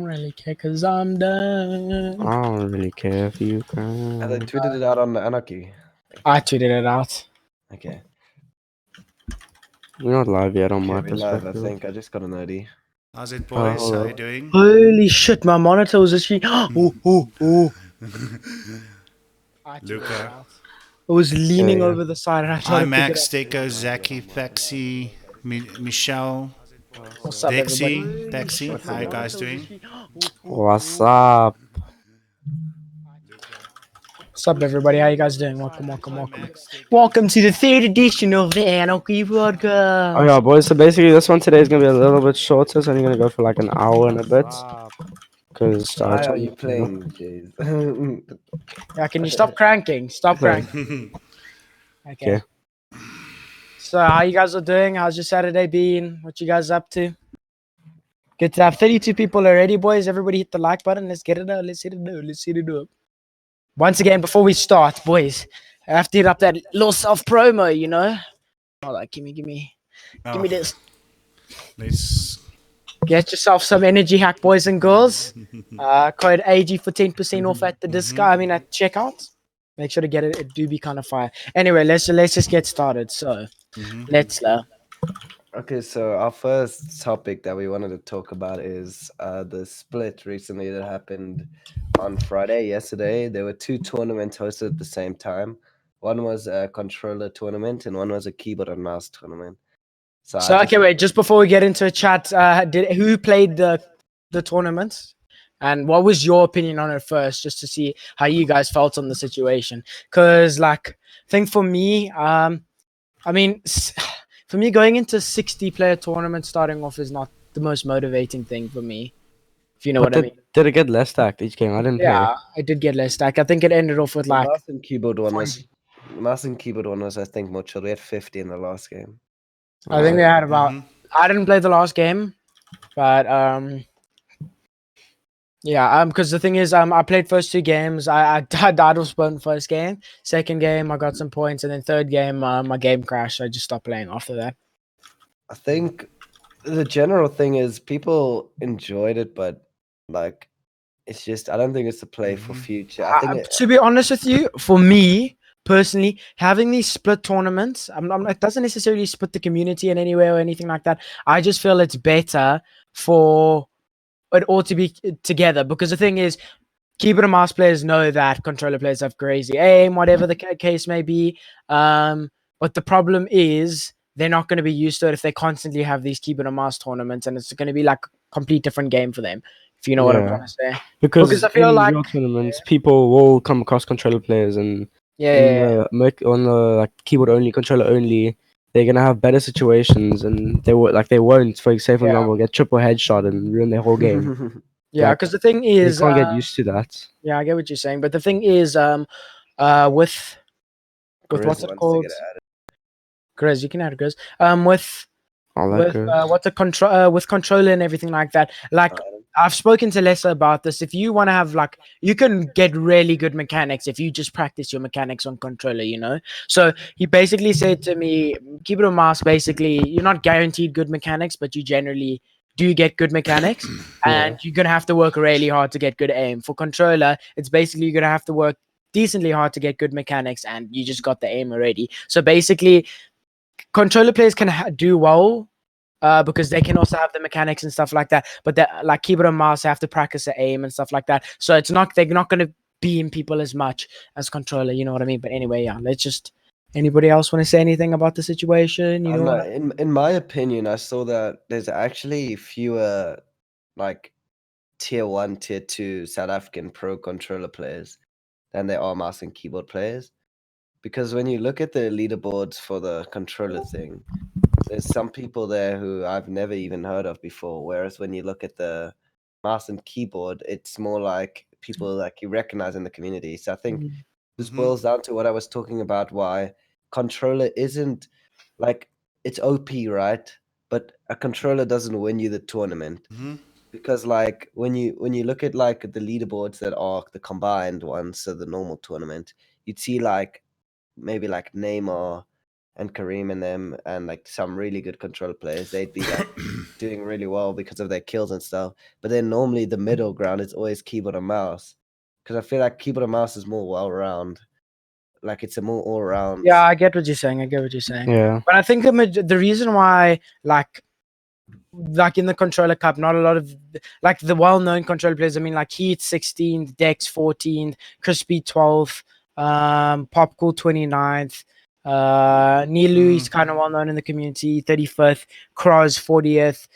really care because I'm done. I don't really care if you And they can. tweeted it out on the Anarchy. I tweeted it out. Okay. We're not live yet on my Okay, we're live, perspective. I think. I just got an ID. How's it, boys? hello. How you doing? Holy shit, my monitor was actually. Oh. I tweeted it Luca. out. I was leaning Yeah. over the side and I tried Hi, to pick Max, it up. Steko, Zaki, Pexi, Michelle, What's up, Dixie. everybody? Pexi, how you guys doing? What's up? What's up, everybody? How you guys doing? Welcome. Welcome to the third edition of the Anarchy Podcast. Oh yeah, boys. So basically, this one today is gonna be a little bit shorter. So I'm gonna go for like an hour and a bit. Because Why are you playing, jeez? Yeah, can you stop cranking? Stop cranking. Okay. So, how you guys are doing? How's your Saturday been? What you guys up to? Good to have 32 people already, boys. Everybody hit the like button. Let's get it up. Let's hit it up. Once again, before we start, boys, I have to hit up that little self-promo, you know? Hold on, give me this. Let's... Get yourself some energy hack, boys and girls. Code AG for 10% off at the discount. I mean, at checkout. Make sure to get it. It do be kind of fire. Anyway, let's just get started. So, let's. Okay, so our first topic that we wanted to talk about is the split recently that happened on Friday. Yesterday, there were two tournaments hosted at the same time. One was a controller tournament, and one was a keyboard and mouse tournament. So okay, wait. Just before we get into a chat, who played the tournament, and what was your opinion on it first, just to see how you guys felt on the situation? Because, like, I think for me, I mean, for me, going into 60-player tournament starting off is not the most motivating thing for me. If you know what I mean. Did it get less stacked each game? I didn't. Yeah, it did get less stacked. I think it ended off with like. Mouse and keyboard one was, I think, more chill. We had 50 in the last game. I think we had about. I didn't play the last game, but yeah, because the thing is, I played first two games. I died of spawn first game. Second game, I got some points, and then third game, my game crashed. I just stopped playing after that. I think the general thing is people enjoyed it, but like, it's just I don't think it's a play for future. I think to be honest with you, for me personally, having these split tournaments, it doesn't necessarily split the community in any way or anything like that. I just feel it's better for it all to be together, because the thing is, keyboard and mouse players know that controller players have crazy aim, whatever the case may be. But the problem is they're not going to be used to it if they constantly have these keyboard and mouse tournaments, and it's going to be like a complete different game for them. If you know what I'm trying to say. Because I feel in like real tournaments, people will come across controller players, and on the like keyboard only, controller only, they're gonna have better situations, and they won't, for example, get triple headshot and ruin their whole game. Yeah, because the thing is, you can't get used to that. Yeah, I get what you're saying, but the thing is, with what's it called? Grizz, you can add Grizz. With controller and everything like that. Like, I've spoken to Lessa about this. If you want to have you can get really good mechanics if you just practice your mechanics on controller, you know. So he basically said to me, keyboard and mouse, basically, you're not guaranteed good mechanics, but you generally do get good mechanics, and you're gonna have to work really hard to get good aim. For controller, it's basically you're gonna have to work decently hard to get good mechanics, and you just got the aim already. So basically, controller players can do well because they can also have the mechanics and stuff like that, but like keyboard and mouse have to practice the aim and stuff like that. So they're not going to beam people as much as controller, you know what I mean? But anyway, yeah, anybody else want to say anything about the situation? You know, in my opinion, I saw that there's actually fewer like tier 1, tier 2 South African pro controller players than there are mouse and keyboard players. Because when you look at the leaderboards for the controller thing, there's some people there who I've never even heard of before. Whereas when you look at the mouse and keyboard, it's more like people like you recognize in the community. So I think this boils down to what I was talking about, why controller isn't like, it's OP, right? But a controller doesn't win you the tournament. Because like when you look at like the leaderboards that are the combined ones, so the normal tournament, you'd see like maybe like Neymar and Kareem and them, and like some really good controller players, they'd be like doing really well because of their kills and stuff. But then normally the middle ground is always keyboard and mouse, because I feel like keyboard and mouse is more well-round. Like it's a more all-round. Yeah, I get what you're saying. Yeah. But I think the reason why like in the controller cup, not a lot of like the well-known controller players. I mean, like Heat 16th, Dex 14th, Crispy 12th, Popcool 29th. Nilu is kind of well known in the community, 35th, Croz 40th,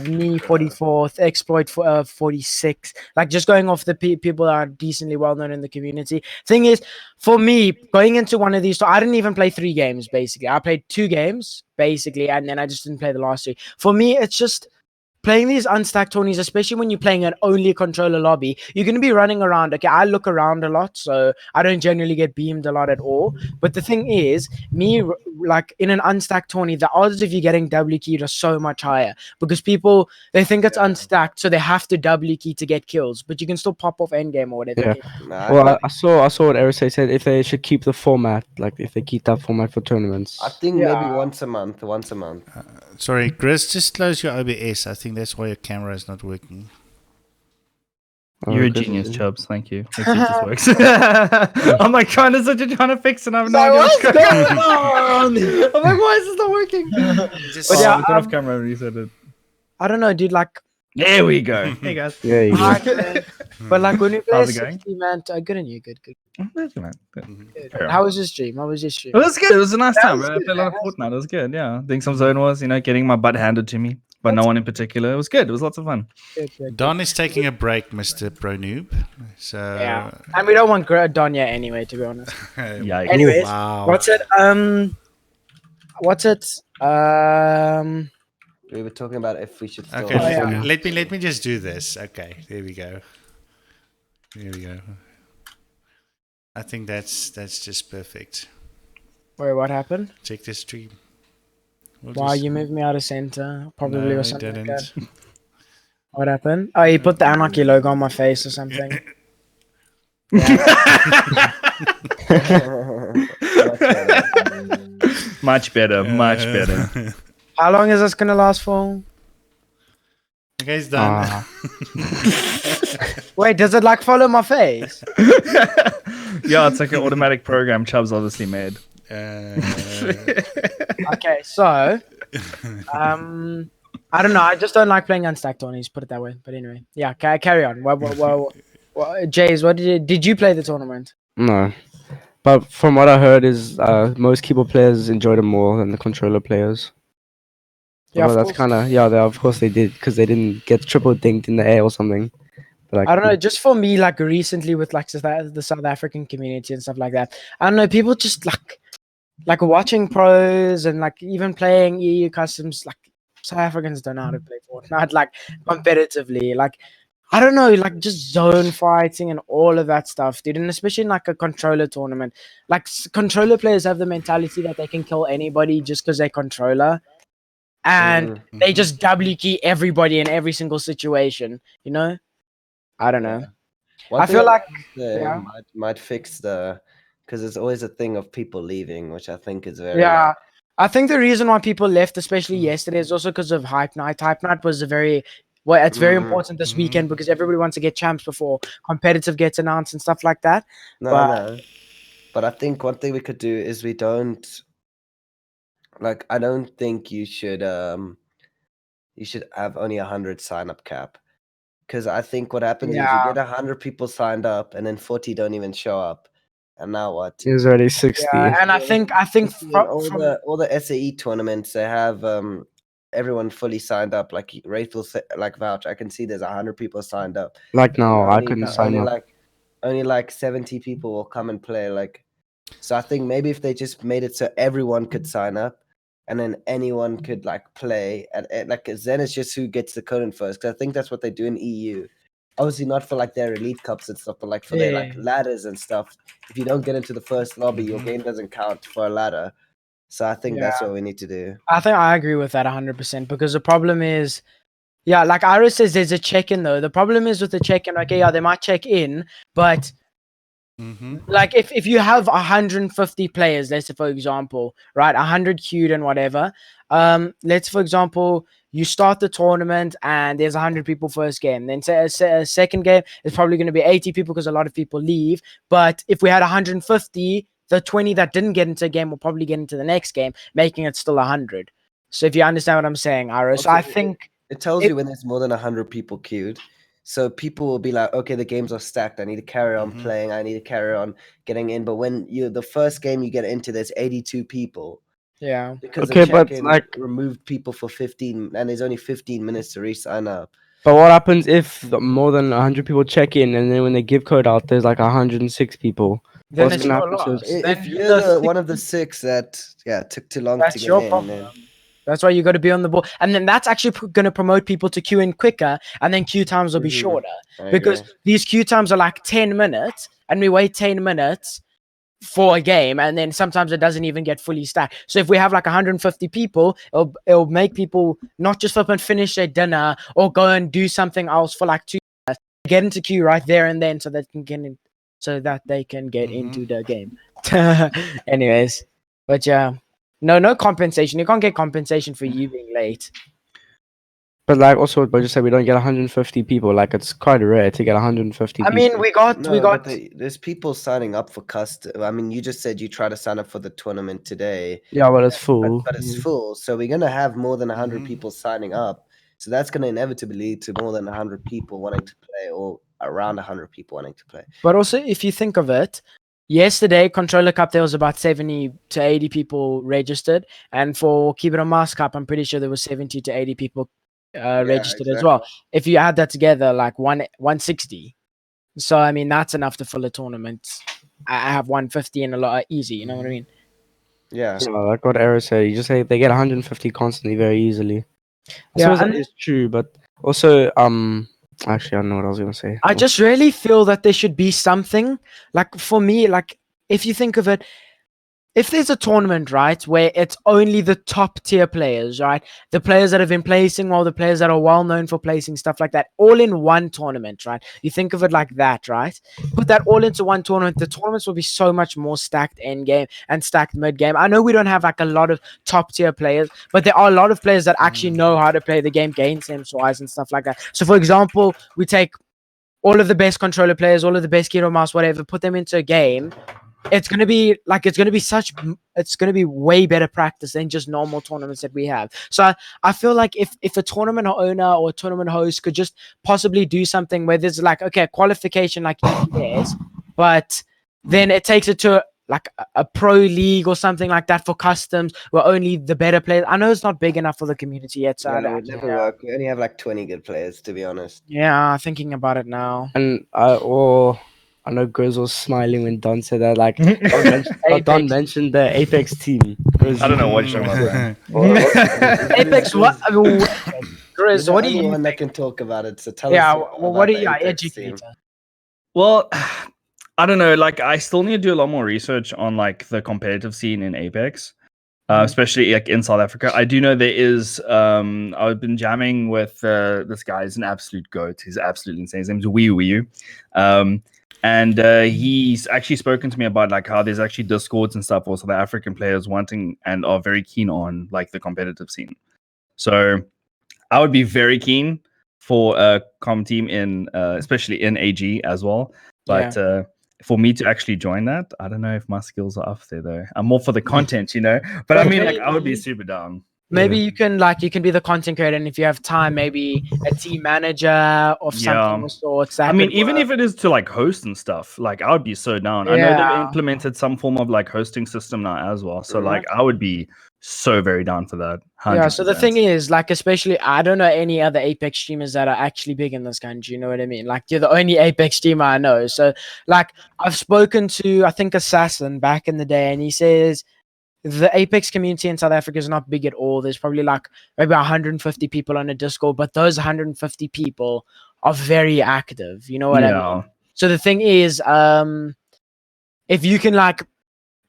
me 44th, Exploit 46. Like just going off the people that are decently well known in the community. Thing is, for me, going into one of these, so I didn't even play 3 games basically. I played 2 games basically, and then I just didn't play the last 3. For me, it's just playing these unstacked tourneys, especially when you're playing an only controller lobby, you're going to be running around. Okay, I look around a lot, so I don't generally get beamed a lot at all. But the thing is, like in an unstacked tourney, the odds of you getting doubly keyed are so much higher because people, they think it's unstacked, so they have to doubly key to get kills, but you can still pop off endgame or whatever. Yeah. Well, I saw what Eric said. If they should keep the format, like if they keep that format for tournaments. I think maybe once a month. Sorry, Chris, just close your OBS. I think that's why your camera is not working. You're a genius, Chubbs. Thank you. Let's see if this works. I'm like trying to fix it. I have no idea what's going on. I'm like, why is this not working? Just, I got off camera and reset it. I don't know, dude. Like, there we go. Hey guys. Yeah, you go. But like when we play How's it 60, man, good on you. Good. Oh, thank you, man. Good. How was your stream? It was good. It was a nice time, bro. I played a lot of Fortnite. It was good. Yeah, doing some zone wars. Getting my butt handed to me, but no one in particular. It was good. It was lots of fun. Good. Don is taking a break, Mr. Pro Noob. So yeah, and we don't want Don yet anyway, to be honest. Yeah. Anyways, wow. What's it? We were talking about if we should still. Okay, let me just do this. Okay, there we go. I think that's just perfect. Wait, what happened? Check the stream. Wow, you moved me out of center. Probably No, or something didn't. like that. What happened? Oh, you put the Anarchy logo on my face or something. Much better. How long is this gonna last for? Okay, it's done. Wait, does it like follow my face? Yeah, it's like an automatic program Chubbs obviously made. Okay, so I don't know. I just don't like playing unstacked tourneys. Put it that way. But anyway, yeah. Carry on. Jays, what did you play the tournament? No, but from what I heard is most keyboard players enjoyed it more than the controller players. Yeah, that's kind of of course they did because they didn't get triple dinked in the air or something. But, like, I don't know. Just for me, like recently with like the South African community and stuff like that, I don't know. People just like watching pros and like even playing EU customs. Like South Africans don't know how to play Fortnite like competitively. Like I don't know, like just zone fighting and all of that stuff, dude. And especially in like a controller tournament, like controller players have the mentality that they can kill anybody just because they're controller. And they just doubly key everybody in every single situation, you know? I don't know. I feel like might fix because it's always a thing of people leaving, which I think is very I think the reason why people left, especially yesterday, is also because of Hype Night. Hype Night was it's very important this weekend because everybody wants to get champs before competitive gets announced and stuff like that. No. But I think one thing we could do is we don't. Like, I don't think you should have only 100 sign-up cap. Because I think what happens is you get 100 people signed up and then 40 don't even show up. And now what? It's already 60. Yeah, and I think all the SAE tournaments, they have everyone fully signed up. Like Wraith will like vouch. I can see there's 100 people signed up. Like no, I couldn't sign up. Only like 70 people will come and play. Like, so I think maybe if they just made it so everyone could sign up, and then anyone could like play and like then it's just who gets the code in first. Because I think that's what they do in EU. Obviously not for like their elite cups and stuff, but like for their like ladders and stuff. If you don't get into the first lobby, your game doesn't count for a ladder. So I think that's what we need to do. I think I agree with that 100% because the problem is, like Iris says, there's a check-in though. The problem is with the check-in, okay, they might check in, but Like if you have 150 players, let's say for example, right, 100 queued and whatever. Let's for example, you start the tournament and there's 100 people first game. Then say a second game is probably going to be 80 people because a lot of people leave. But if we had 150, the 20 that didn't get into a game will probably get into the next game, making it still 100. So if you understand what I'm saying, Iro. So I think it tells you when there's more than 100 people queued. So people will be like, okay, the games are stacked. I need to carry on playing. I need to carry on getting in. But when the first game you get into, there's 82 people. Yeah. Because okay, the but check-in like removed people for 15, and there's only 15 minutes to re-sign up. But what happens if more than 100 people check in, and then when they give code out, there's like 106 people? Then What's it's gonna your happen? loss. If you're one of the 6 that took too long to That's get your in, problem. That's why you got to be on the ball, and then that's actually going to promote people to queue in quicker, and then queue times will be shorter because these queue times are like 10 minutes, and we wait 10 minutes for a game, and then sometimes it doesn't even get fully stacked. So if we have like 150 people, it'll make people not just flip and finish their dinner or go and do something else for like 2 hours, get into queue right there and then so that they can get into the game. Anyways, but yeah. No compensation. You can't get compensation for you being late. But like also what Bo just said, we don't get 150 people. Like it's quite rare to get 150 I people. mean, we got. There's people signing up for custom. I mean, you just said you try to sign up for the tournament today. Yeah, but it's full. But it's full. So we're gonna have more than 100 people signing up. So that's gonna inevitably lead to more than 100 people wanting to play, or around 100 people wanting to play. But also, if you think of it, yesterday Controller Cup there was about 70 to 80 people registered, and for Keep It On Mouse Cup, I'm pretty sure there was 70 to 80 people registered as well. If you add that together, like 160. So I mean, that's enough to fill a tournament. I have 150 and a lot easy. You know what I mean? Yeah. Like what Eric said, you just say they get 150 constantly very easily. Yeah, that is true, but also actually I don't know what I was gonna say. I just really feel that there should be something like for me, like if you think of it, if there's a tournament, right, where it's only the top tier players, right, the players that have been placing well, the players that are well known for placing, stuff like that, all in one tournament, right? You think of it like that, right? Put that all into one tournament. The tournaments will be so much more stacked end game and stacked mid game. I know we don't have like a lot of top tier players, but there are a lot of players that actually know how to play the game, game sense wise and stuff like that. So, for example, we take all of the best controller players, all of the best keyboard mouse, whatever, put them into a game. It's gonna be way better practice than just normal tournaments that we have. So I feel like if a tournament owner or a tournament host could just possibly do something where there's like, okay, qualification like EPS, but then it takes it to like a pro league or something like that for customs where only the better players. I know it's not big enough for the community yet, so it would never work. We only have like 20 good players, to be honest. Yeah, thinking about it now. And I know Grizz was smiling when Don said that. Like, Don mentioned the Apex team. I don't know what you're talking about. Apex, what? Grizz, what do you? One that can talk about it. So tell us. What do you educate? Well, I don't know. Like, I still need to do a lot more research on like the competitive scene in Apex, especially like in South Africa. I do know there is. I've been jamming with this guy. He's an absolute goat. He's absolutely insane. His name's Wee. And he's actually spoken to me about like how there's actually discords and stuff for South African players wanting and are very keen on like the competitive scene. So I would be very keen for a com team in especially in AG as well. But for me to actually join that, I don't know if my skills are up there though. I'm more for the content, you know. But I mean, like, I would be super down. Maybe you can be the content creator, and if you have time, maybe a team manager of something of sorts. I mean, even if it is to like host and stuff, like I would be so down. I know they've implemented some form of like hosting system now as well. So like I would be so very down for that. 100%. Yeah, so the thing is, like, especially I don't know any other Apex streamers that are actually big in this country, you know what I mean? Like, you're the only Apex streamer I know. So like I've spoken to, I think, Assassin back in the day, and he says the Apex community in South Africa is not big at all. There's probably like maybe 150 people on a Discord, but those 150 people are very active. You know what I mean? So the thing is, if you can like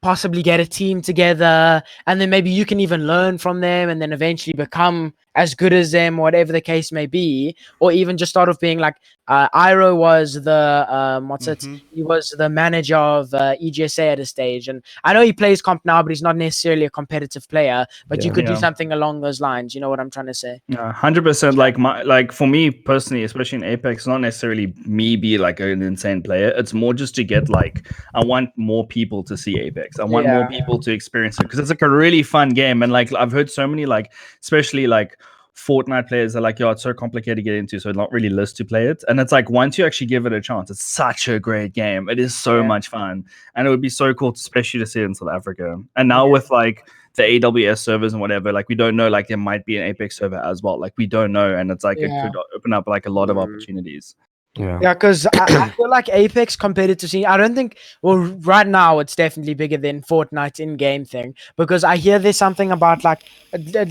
possibly get a team together, and then maybe you can even learn from them, and then eventually become as good as them, whatever the case may be, or even just start off being like Iro was the he was the manager of EGSA at a stage, and I know he plays comp now, but he's not necessarily a competitive player. But you could do something along those lines. You know what I'm trying to say? Yeah, 100%. Like for me personally, especially in Apex, not necessarily me be like an insane player. It's more just to get like, I want more people to see Apex. I want more people to experience it because it's like a really fun game. And like I've heard so many like, especially like Fortnite players are like, yo, it's so complicated to get into, so not really list to play it. And it's like once you actually give it a chance, it's such a great game. It is so much fun, and it would be so cool, especially to see it in South Africa. And now with like the AWS servers and whatever, like we don't know, like there might be an Apex server as well. Like we don't know, and it's like it could open up like a lot of opportunities. Yeah, because I feel like Apex competitive scene, I don't think, well, right now it's definitely bigger than Fortnite in-game thing, because I hear there's something about like,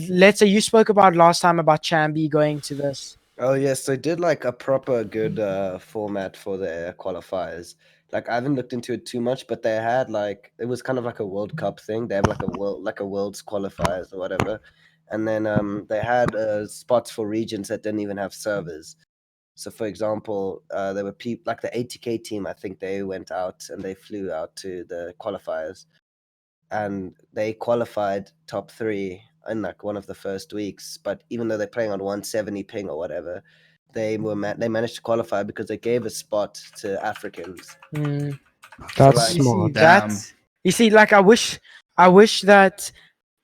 let's say you spoke about last time about Chambi going to this. Oh yes, they did like a proper good format for the qualifiers. Like I haven't looked into it too much, but they had like, it was kind of like a World Cup thing. They have like a world's qualifiers or whatever, and then they had spots for regions that didn't even have servers. So, for example, there were people like the 80K team. I think they went out and they flew out to the qualifiers, and they qualified top 3 in like one of the first weeks. But even though they're playing on 170 ping or whatever, they managed to qualify because they gave a spot to Africans. That's smart. You see, like I wish that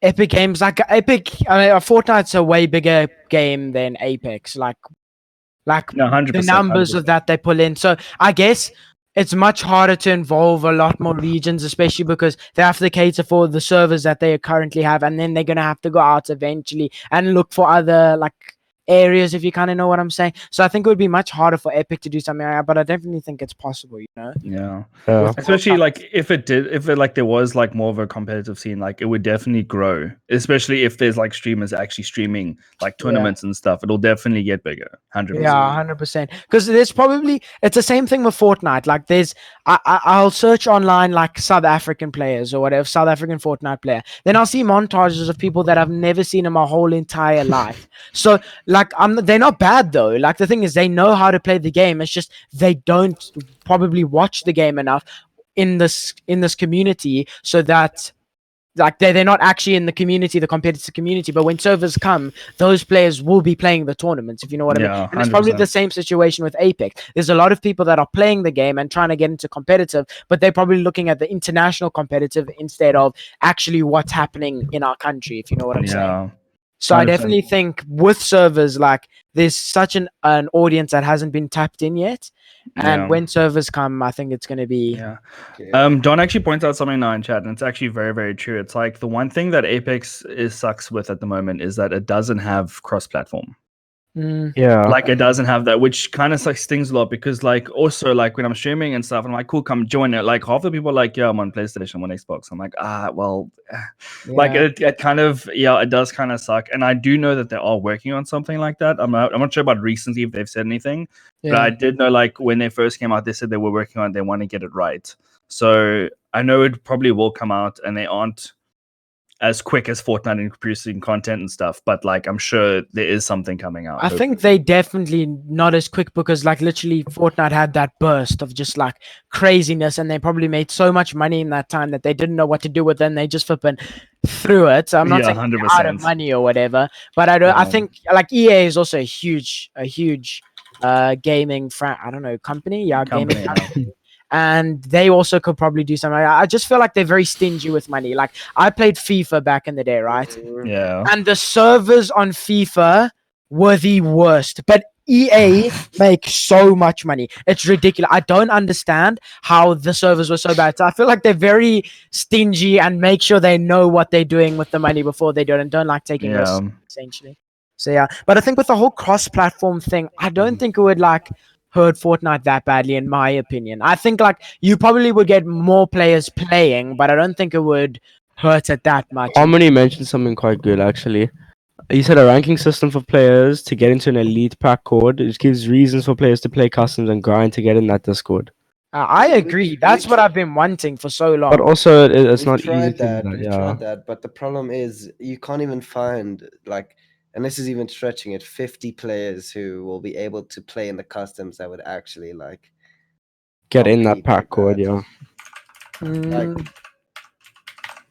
Epic Games, like Fortnite's a way bigger game than Apex. Like the numbers 100%. Of that they pull in. So I guess it's much harder to involve a lot more regions, especially because they have to cater for the servers that they currently have, and then they're gonna have to go out eventually and look for other like areas, if you kind of know what I'm saying. So I think it would be much harder for Epic to do something like that, but I definitely think it's possible, you know. Yeah. Especially like if there was like more of a competitive scene, like it would definitely grow, especially if there's like streamers actually streaming like tournaments and stuff. It'll definitely get bigger. 100%. Yeah, 100%. Because there's probably, it's the same thing with Fortnite. Like there's I'll search online like South African players or whatever, South African Fortnite player, then I'll see montages of people that I've never seen in my whole entire life. So like they're not bad though. Like the thing is, they know how to play the game. It's just they don't probably watch the game enough in this community, so that like they're not actually in the community, the competitive community. But when servers come, those players will be playing the tournaments, if you know what I mean. And it's probably the same situation with Apex. There's a lot of people that are playing the game and trying to get into competitive, but they're probably looking at the international competitive instead of actually what's happening in our country, if you know what I'm saying. So 100%. I definitely think with servers, like there's such an audience that hasn't been tapped in yet. And when servers come, I think it's going to be... Don actually points out something now in chat, and it's actually very, very true. It's like the one thing that Apex sucks with at the moment is that it doesn't have cross-platform. Like it doesn't have that, which kind of like stings a lot, because like also like when I'm streaming and stuff, I'm like, cool, come join it. Like half the people are like, yeah, I'm on PlayStation, I'm on Xbox. I'm like, like it kind of, it does kind of suck. And I do know that they are working on something like that. I'm not sure about recently if they've said anything, but I did know like when they first came out, they said they were working on it, they want to get it right. So I know it probably will come out, and they aren't as quick as Fortnite in producing content and stuff, but like I'm sure there is something coming out. I think they definitely not as quick, because like literally Fortnite had that burst of just like craziness, and they probably made so much money in that time that they didn't know what to do with it, and they just flipping through it. So I'm not saying 100%. out of money or whatever, but I think like EA is also a huge gaming company. Gaming company. And they also could probably do something. I just feel like they're very stingy with money. Like I played FIFA back in the day, right? Yeah. And the servers on FIFA were the worst. But EA makes so much money. It's ridiculous. I don't understand how the servers were so bad. So I feel like they're very stingy and make sure they know what they're doing with the money before they do it, and don't like taking risks, essentially. So yeah. But I think with the whole cross-platform thing, I don't think it would like hurt Fortnite that badly, in my opinion. I think like you probably would get more players playing, but I don't think it would hurt it that much. Harmony mentioned something quite good actually. He said a ranking system for players to get into an elite pack chord. It gives reasons for players to play customs and grind to get in that Discord. I agree. That's what I've been wanting for so long. But also, it's not easy. We've tried that, but the problem is you can't even find like and this is even stretching it, 50 players who will be able to play in the customs that would actually like get in that compete pack like code, that. yeah.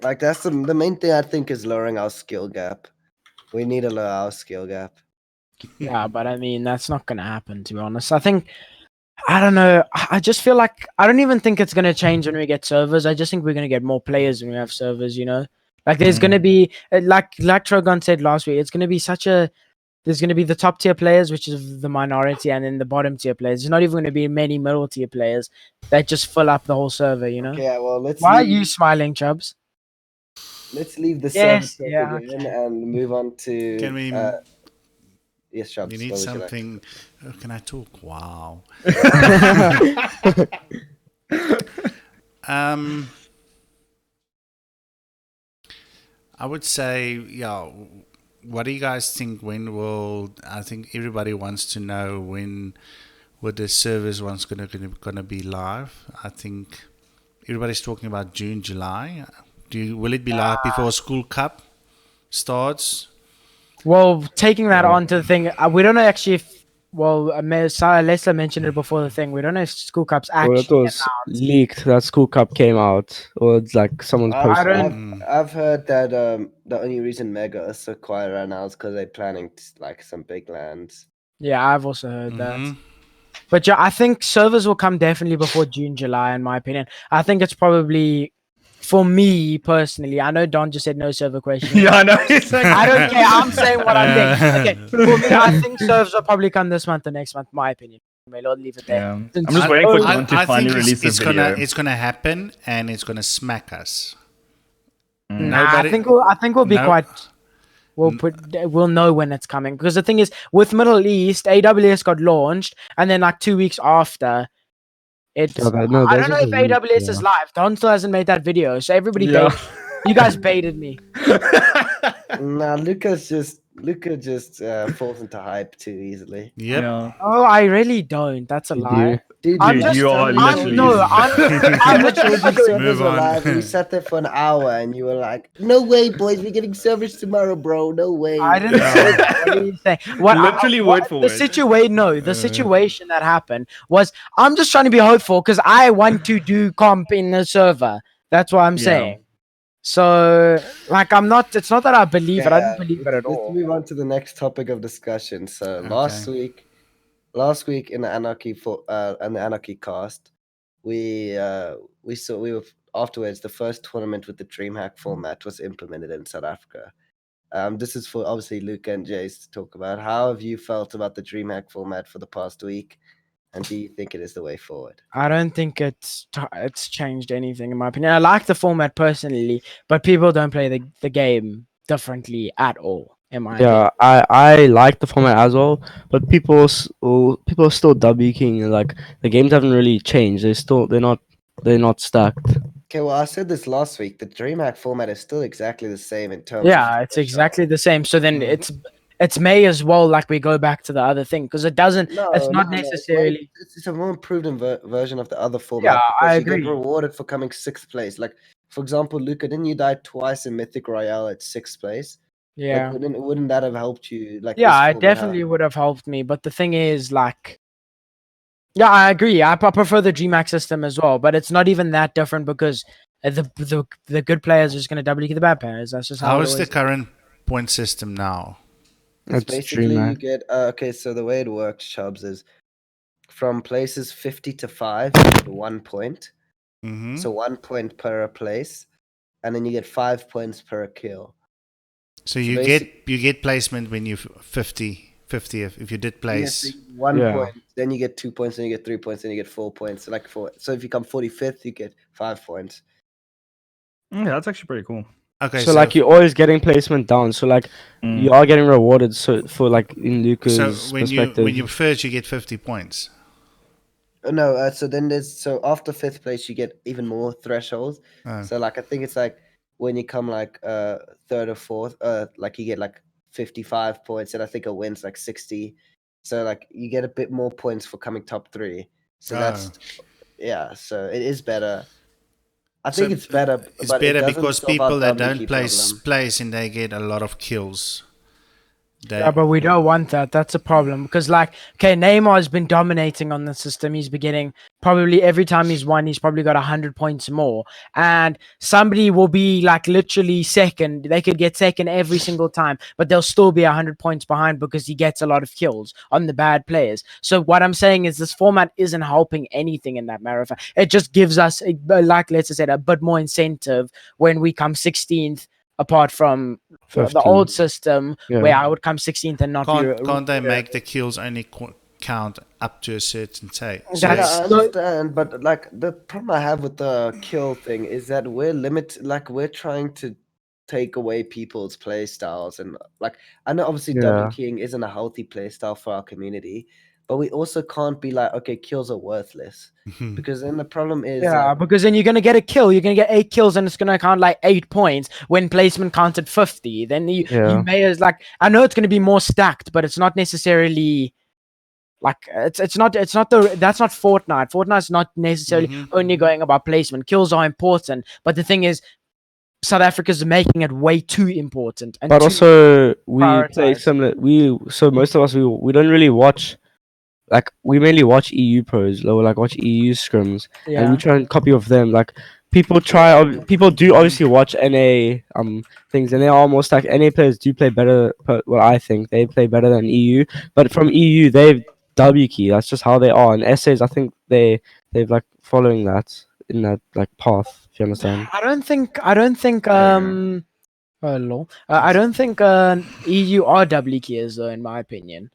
Like that's the main thing I think is lowering our skill gap. We need to lower our skill gap. Yeah, but I mean that's not gonna happen, to be honest. I don't know. I just feel like I don't even think it's gonna change when we get servers. I just think we're gonna get more players when we have servers. You know, like there's gonna be like Trogon said last week. It's gonna be there's gonna be the top tier players, which is the minority, and then the bottom tier players. There's not even gonna be many middle tier players that just fill up the whole server. You know. Okay, well Why are you smiling, Chubbs? Let's leave the Yes, server yeah, topic in okay. and move on to. Can we? Yes, Chubbs. We need what would you like? something. Oh, can I talk? Wow. I would say, yeah. What do you guys think? When will I think everybody wants to know when would the servers one's gonna be live? I think everybody's talking about June, July. Will it be live before School Cup starts? Well, taking that on to the thing, we don't know actually if. Well, Lester mentioned it before the thing. We don't know if School Cup's Well, it actually was leaked that School Cup came out, or it's like someone's posted. I've heard that the only reason Mega is so quiet right now is because they're planning like some big lands. Yeah, I've also heard that. But yeah, I think servers will come definitely before June, July, in my opinion. I think it's probably, for me personally, I know Don just said no server question. Yeah, I know. I don't care. I'm saying what I think. Okay, for me, I think servers will probably come this month or next month, my opinion. I'll leave it there. Yeah. I'm just waiting for Don to finally release the video. It's gonna happen, and it's gonna smack us. Nah, I think we'll be quite. We'll know when it's coming, because the thing is with Middle East, AWS got launched, and then like 2 weeks after, it's. I don't know if AWS is live. Don still hasn't made that video, so everybody baited. You guys baited me. Nah, Luca just falls into hype too easily. Yep. Yeah. Oh, I really don't. That's a lie. Dude, you are literally. I'm servers were live. We sat there for an hour, and you were like, "No way, boys! We're getting servers tomorrow, bro. No way." I didn't say that. What are you saying? Literally word for word. The situation that happened was I'm just trying to be hopeful because I want to do comp in the server. That's what I'm saying. So, like, I'm not. It's not that I believe it. I don't believe it at all. Let's move on to the next topic of discussion. So last week in the Anarchy cast, we were afterwards. The first tournament with the Dreamhack format was implemented in South Africa. This is for obviously Luca and Jace to talk about. How have you felt about the Dreamhack format for the past week? And do you think it is the way forward? I don't think it's changed anything in my opinion. I like the format personally, but people don't play the game differently at all. In my opinion. I like the format as well, but people are still W king. Like the games haven't really changed. They're not stacked. Okay, well I said this last week. The Dreamhack format is still exactly the same in terms. Yeah, it's exactly the same. So then it's may as well like we go back to the other thing because it doesn't. It's not necessarily. It's a more improved version of the other format. Yeah, I agree. You get rewarded for coming 6th place. Like for example, Luca, didn't you die twice in Mythic Royale at 6th place? Yeah. Like, wouldn't that have helped you? Like yeah, it definitely would have helped me. But the thing is, like, yeah, I agree. I prefer the Dreamhack system as well, but it's not even that different because the good players are just going to double kill the bad players. That's just how is the current point system now? It's basically you get okay. So the way it works, Chubbs, is from places 50 to 5, you get 1 point. So 1 point per place, and then you get 5 points per kill. So you get placement when you 50 if you did place. Yes, 1 point, then you get 2 points, then you get 3 points, then you get 4 points. So if you come 45th, you get 5 points. Yeah, that's actually pretty cool. Okay, so like you're always getting placement down. So like you are getting rewarded. So for like in Luca's perspective, when you first you get 50 points. No, so then so after 5th place you get even more thresholds. So like I think it's like when you come like 3rd or 4th, like you get like 55 points, and I think a win's like 60. So like you get a bit more points for coming top 3. So so it is better. I think it's better. It's better because people that don't place and they get a lot of kills. Yeah, but we don't want that. That's a problem because, like, okay, Neymar has been dominating on the system. He's been getting probably every time he's won, he's probably got 100 points more. And somebody will be like literally second. They could get second every single time, but they'll still be 100 points behind because he gets a lot of kills on the bad players. So what I'm saying is this format isn't helping anything in that marathon. It just gives us, like, let's say, a bit more incentive when we come 16th. Apart from 15. the old system where I would come 16th and not can't they make the kills only count up to a certain say? Yeah, I understand, but like the problem I have with the kill thing is that we're trying to take away people's play styles, and like I know obviously double keying isn't a healthy play style for our community, but we also can't be like, okay, kills are worthless. Because then the problem is because then you're gonna get a kill, you're gonna get 8 kills and it's gonna count like 8 points when placement counted 50. Then you may as like, I know it's gonna be more stacked, but it's not necessarily like that's not Fortnite. Fortnite's not necessarily only going about placement. Kills are important, but the thing is South Africa's making it way too important. And but also we play similar. Most of us we don't really watch. Like we mainly watch EU pros, or like watch EU scrims, and we try and copy of them. Like people do obviously watch NA things, and they are almost like NA players do play better. Well, I think they play better than EU, but from EU they've W key. That's just how they are. And essays, I think they've like following that in that like path. If you understand. I don't think I don't think EU are W keys though, in my opinion.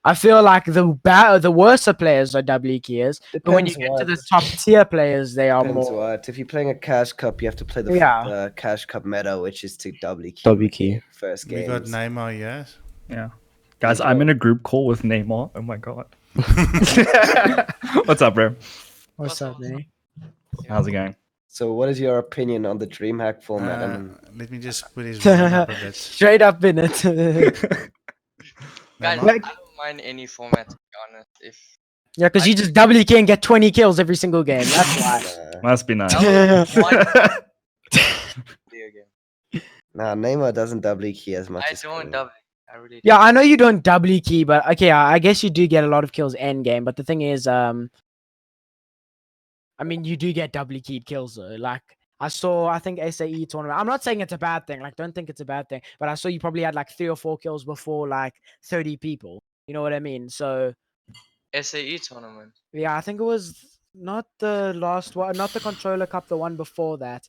I feel like the worse players are W keys, but when you get to the top tier players, they are more. What. If you're playing a cash cup, you have to play the cash cup meta, which is to W key first game. We got Neymar, yes. Yeah, guys, I'm in a group call with Neymar. Oh my god. What's up, bro? What's up, man? How's it going? So, what is your opinion on the Dreamhack format? Let me just put his up a bit. Straight up in it. Guys, I don't mind any format, to be honest. Because you just W key and get 20 kills every single game. That's why. Must be nice. Nah, Neymar doesn't W key as much. I don't W. I really don't. Yeah, I know you don't W key, but okay, I guess you do get a lot of kills end game. But the thing is, I mean, you do get W keyed kills though. Like I think SAE tournament. I'm not saying it's a bad thing. Like, don't think it's a bad thing. But I saw you probably had like 3 or 4 kills before like 30 people. You know what I mean? So SAE tournament. Yeah, I think it was not the last one, not the controller cup, the one before that.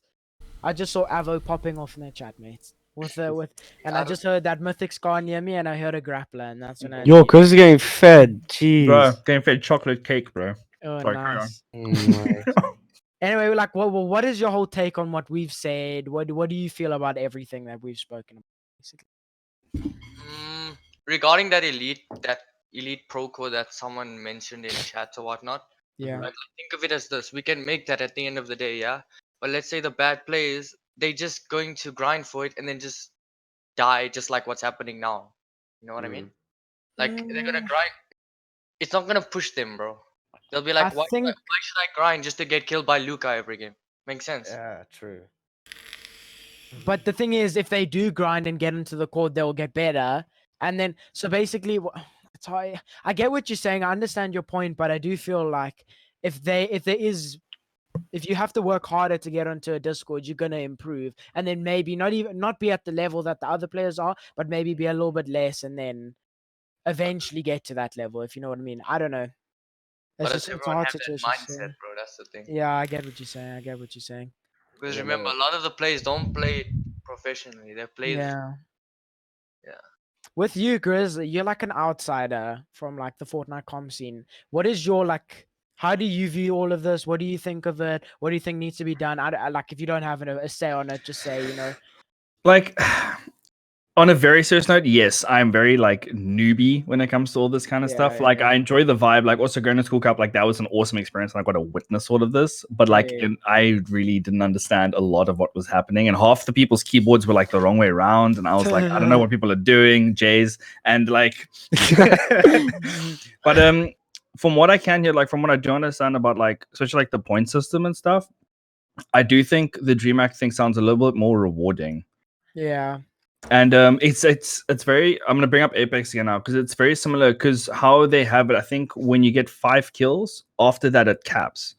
I just saw Avo popping off in the chat, mates. I just heard that Mythic Scar near me, and I heard a grappler, and that's when I. Yo, cause getting fed, jeez. Bro, getting fed chocolate cake, bro. Oh, sorry, nice. Anyway, like, what is your whole take on what we've said? What do you feel about everything that we've spoken about, basically? Regarding that elite pro code that someone mentioned in chat or whatnot. Yeah. Like, think of it as this: we can make that at the end of the day, yeah. But let's say the bad players, they just going to grind for it and then just die, just like what's happening now. You know what I mean? Like they're gonna grind. It's not gonna push them, bro. They'll be like, why should I grind just to get killed by Luca every game? Makes sense. Yeah, true. But the thing is, if they do grind and get into the court, they'll get better. And then, so basically, I get what you're saying. I understand your point, but I do feel like if you have to work harder to get onto a Discord, you're gonna improve, and then maybe not be at the level that the other players are, but maybe be a little bit less, and then eventually get to that level. If you know what I mean. I don't know. It's hard to just mindset, bro. That's the thing. Yeah, I get what you're saying. Because remember, a lot of the players don't play it professionally. They play. Yeah. With you, Grizz, you're like an outsider from like the Fortnite comp scene. What is your like? How do you view all of this? What do you think of it? What do you think needs to be done? I like, if you don't have a say on it, just say, Like, on a very serious note, yes, I'm very like newbie when it comes to all this kind of stuff. Like, I enjoy the vibe. Like, also going to School Cup, like that was an awesome experience, and I got to witness all of this. But like, I really didn't understand a lot of what was happening, and half the people's keyboards were like the wrong way around, and I was like, I don't know what people are doing, Jays, and like, but from what I can hear, like from what I do understand about like, especially like the point system and stuff, I do think the Dreamhack thing sounds a little bit more rewarding. Yeah. And it's very. I'm gonna bring up Apex again now because it's very similar. Because how they have it, I think when you get 5 kills, after that it caps.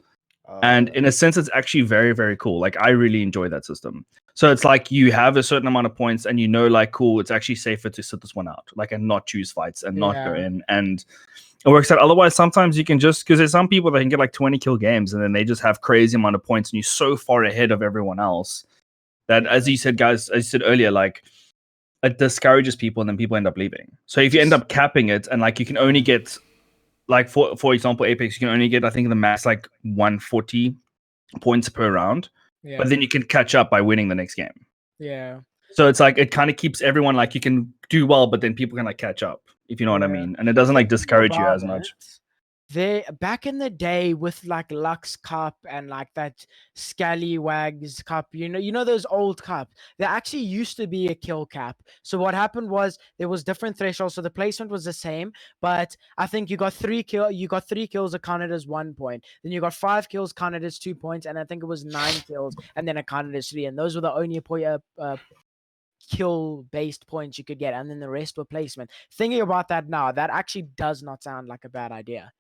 And in a sense, it's actually very, very cool. Like I really enjoy that system. So it's like you have a certain amount of points, and you know, like, cool, it's actually safer to sit this one out, like, and not choose fights and not go in. And it works out. Otherwise, sometimes you can just because there's some people that can get like 20 kill games, and then they just have crazy amount of points, and you're so far ahead of everyone else that, as you said, guys, as you said earlier, like it discourages people, and then people end up leaving. So if you end up capping it, and like you can only get like for example, Apex, you can only get I think the max like 140 points per round, but then you can catch up by winning the next game. Yeah. So it's like it kind of keeps everyone like you can do well, but then people can like catch up, if you know what I mean, and it doesn't like discourage you as much. They back in the day with like Lux Cup and like that Scallywags Cup, you know those old cups. There actually used to be a kill cap. So what happened was there was different thresholds. So the placement was the same, but I think you got 3 kills are counted as 1 point. Then you got 5 kills counted as 2 points, and I think it was 9 kills, and then it counted as 3. And those were the only kill based points you could get, and then the rest were placement. Thinking about that now, that actually does not sound like a bad idea.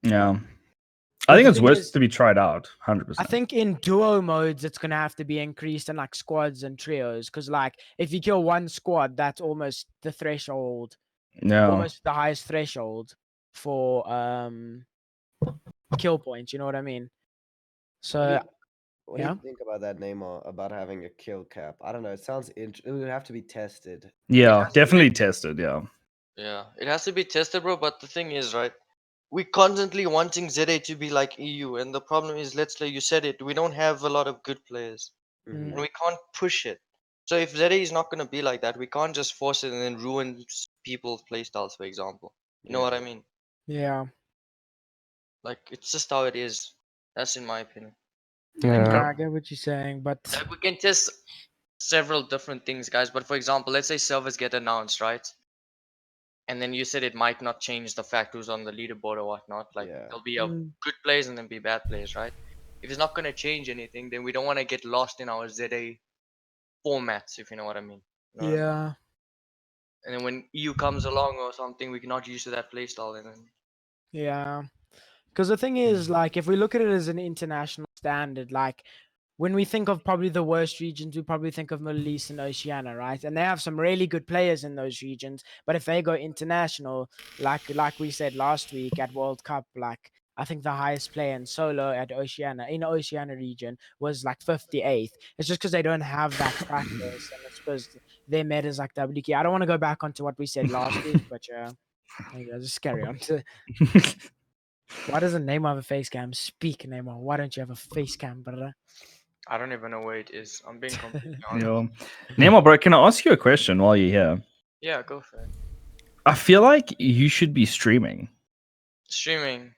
Yeah, I think it's worth to be tried out. 100%. I think in duo modes it's gonna have to be increased in like squads and trios, because like if you kill one squad, that's almost the threshold. Yeah, almost the highest threshold for kill points. You know what I mean? So what do you think about that, Neymar? About having a kill cap? I don't know. It sounds it would have to be tested. Yeah, definitely tested. Yeah, it has to be tested, bro. But the thing is, right? We constantly wanting ZA to be like EU, and the problem is, let's say you said it, we don't have a lot of good players, and we can't push it. So if ZA is not gonna be like that, we can't just force it and then ruin people's playstyles, for example. You know what I mean? yeah. Like it's just how it is. That's in my opinion. Yeah, I get what you're saying, but like we can test several different things, guys. But for example, let's say servers get announced, right? And then you said it might not change the fact who's on the leaderboard or whatnot. Like there'll be a good players and then be bad players, right? If it's not gonna change anything, then we don't want to get lost in our ZA formats, if you know what I mean. You know what I mean? yeah. And then when EU comes along or something, we're not used to that playstyle, and then Yeah. Because the thing is, like, if we look at it as an international standard, like, when we think of probably the worst regions, we probably think of Middle East and Oceania, right? And they have some really good players in those regions. But if they go international, like we said last week at World Cup, like, I think the highest player in solo at Oceania, in the Oceania region, was like 58th. It's just because they don't have that practice, and it's because their metas like WK. I don't want to go back onto what we said last week, but yeah, just carry on. Why doesn't Neymar have a face cam? Speak, Neymar. Why don't you have a face cam, brother? I don't even know where it is. I'm being completely honest. Neymar, bro, can I ask you a question while you're here? Yeah, go for it. I feel like you should be streaming. Streaming.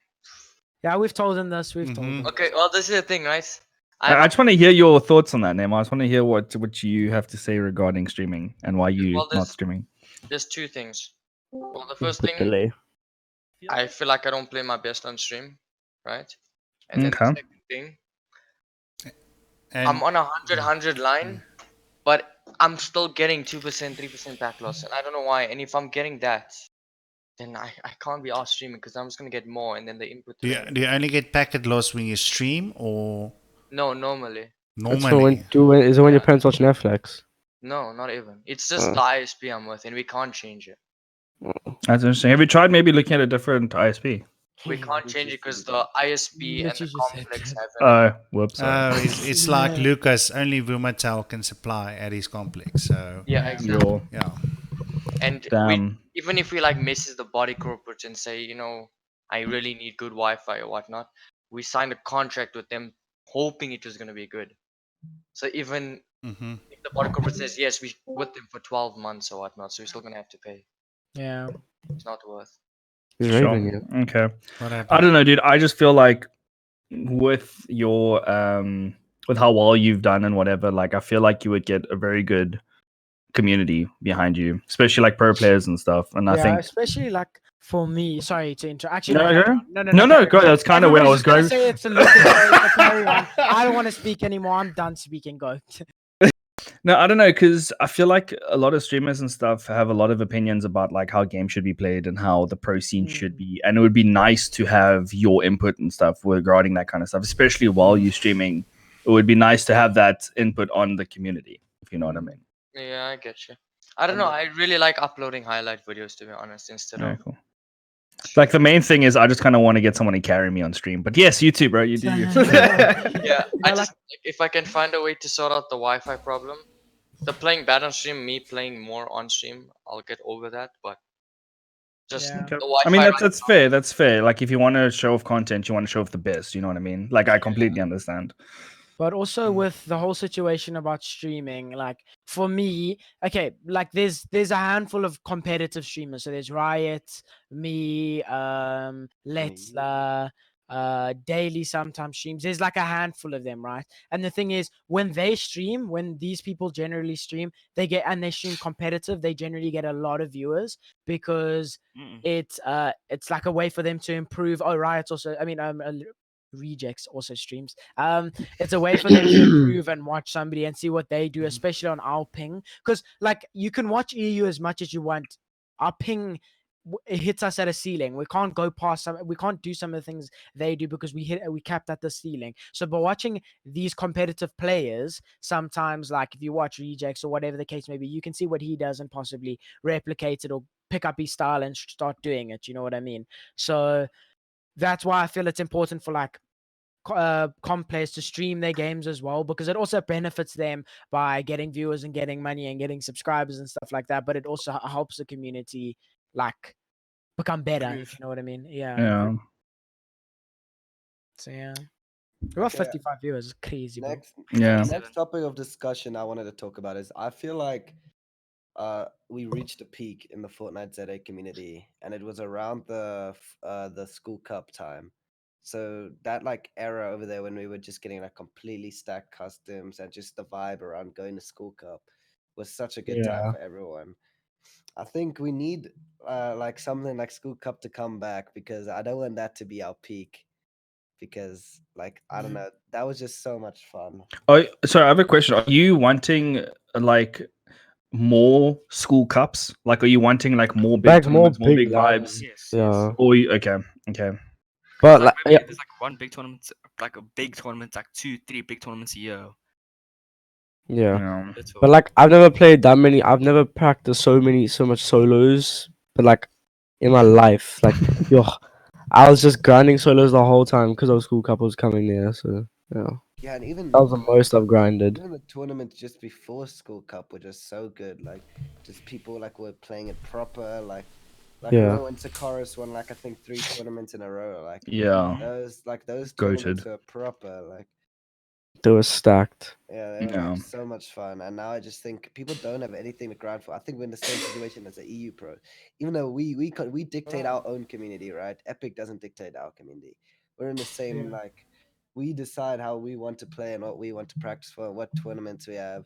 Yeah, we've told him this. We've told him. Okay, well, this is the thing, right? I just want to hear your thoughts on that, Neymar. I just want to hear what you have to say regarding streaming and why you're not streaming. There's 2 things. Well, the first thing, I feel like I don't play my best on stream, right? And then the second thing, I'm on a 100-100 line, but I'm still getting 2%, 3% back loss, and I don't know why. And if I'm getting that, then I can't be off streaming because I'm just gonna get more, and then the input. Do you only get packet loss when you stream, or no? Normally. Is it when your parents watch Netflix? No, not even. It's just the ISP I'm with, and we can't change it. That's interesting. Have you tried maybe looking at a different ISP? We can't change it because the ISP and the complex have it. Whoops. It's like Lucas. Only Vumatel can supply at his complex. So yeah, exactly. Yeah. And even if we like misses the body corporates and say, you know, I really need good Wi-Fi or whatnot, we signed a contract with them hoping it was going to be good. So even if the body corporate says yes, we with them for 12 months or whatnot, so we're still going to have to pay. Yeah. It's not worth. Sure. Okay. I don't know, dude. I just feel like with your with how well you've done and whatever, like I feel like you would get a very good community behind you, especially like pro players and stuff. And I think especially like for me, sorry to interrupt. Actually, no, go. That's kind of where I was going. I don't want to speak anymore. I'm done speaking. Go. No, I don't know, because I feel like a lot of streamers and stuff have a lot of opinions about like how games should be played and how the pro scene should be. And it would be nice to have your input and stuff regarding that kind of stuff, especially while you're streaming. It would be nice to have that input on the community, if you know what I mean. Yeah, I get you. I don't know. I really like uploading highlight videos, to be honest, instead Yeah, of cool. Like the main thing is I just kind of want to get someone to carry me on stream. But yes, you too, bro. You do you. yeah. I just like, if I can find a way to sort out the Wi-Fi problem, the playing bad on stream, me playing more on stream, I'll get over that. But just Yeah. the Wi-Fi. I mean, that's fair. That's fair. Like if you want to show off content, you want to show off the best. You know what I mean? Like I completely understand. But also with the whole situation about streaming, like for me, okay, like there's a handful of competitive streamers. So there's Riot, me, Letzler, Daily sometimes streams. There's like a handful of them, right? And the thing is, when they stream, when these people generally stream, they stream competitive, they generally get a lot of viewers because it's like a way for them to improve. Oh, Riot's also, I mean, Rejects also streams. It's a way for them to improve and watch somebody and see what they do, especially on our ping. Because like you can watch EU as much as you want. Our ping it hits us at a ceiling. We can't go past some. We can't do some of the things they do because we capped at the ceiling. So by watching these competitive players, sometimes like if you watch Rejects or whatever the case may be, you can see what he does and possibly replicate it or pick up his style and start doing it. You know what I mean? So that's why I feel it's important for like comp players to stream their games as well, because it also benefits them by getting viewers and getting money and getting subscribers and stuff like that. But it also helps the community like become better. If you know what I mean? Yeah. Yeah. So yeah, we got 55 viewers. It's crazy, bro. Next topic of discussion I wanted to talk about is I feel like we reached a peak in the Fortnite ZA community, and it was around the school cup time. So that like era over there when we were just getting like completely stacked customs and just the vibe around going to school cup was such a good time for everyone. I think we need like something like school cup to come back, because I don't want that to be our peak, because like I don't know, that was just so much fun. Oh, sorry, I have a question. Are you wanting like more school cups? Like, are you wanting like more big Like tournaments, more big vibes? vibes? Yeah. Or okay. But like like, there's like one big tournament, like a big tournament, like 2-3 big tournaments a year. yeah. But like I've never played that many. I've never practiced so much solos. But like in my life, like yo, I was just grinding solos the whole time because those school couples coming there. So yeah. Yeah, and even that was the most I've grinded. Even the tournaments just before school cup were just so good. Like just people like were playing it proper. Like yeah. when Sakaris won like I think 3 tournaments in a row. Like those Goated. tournaments were proper. Like They were stacked. yeah, they were like, so much fun. And now I just think people don't have anything to grind for. I think we're in the same situation as the EU pro. Even though we dictate our own community, right? Epic doesn't dictate our community. We're in the same like we decide how we want to play and what we want to practice for, what tournaments we have.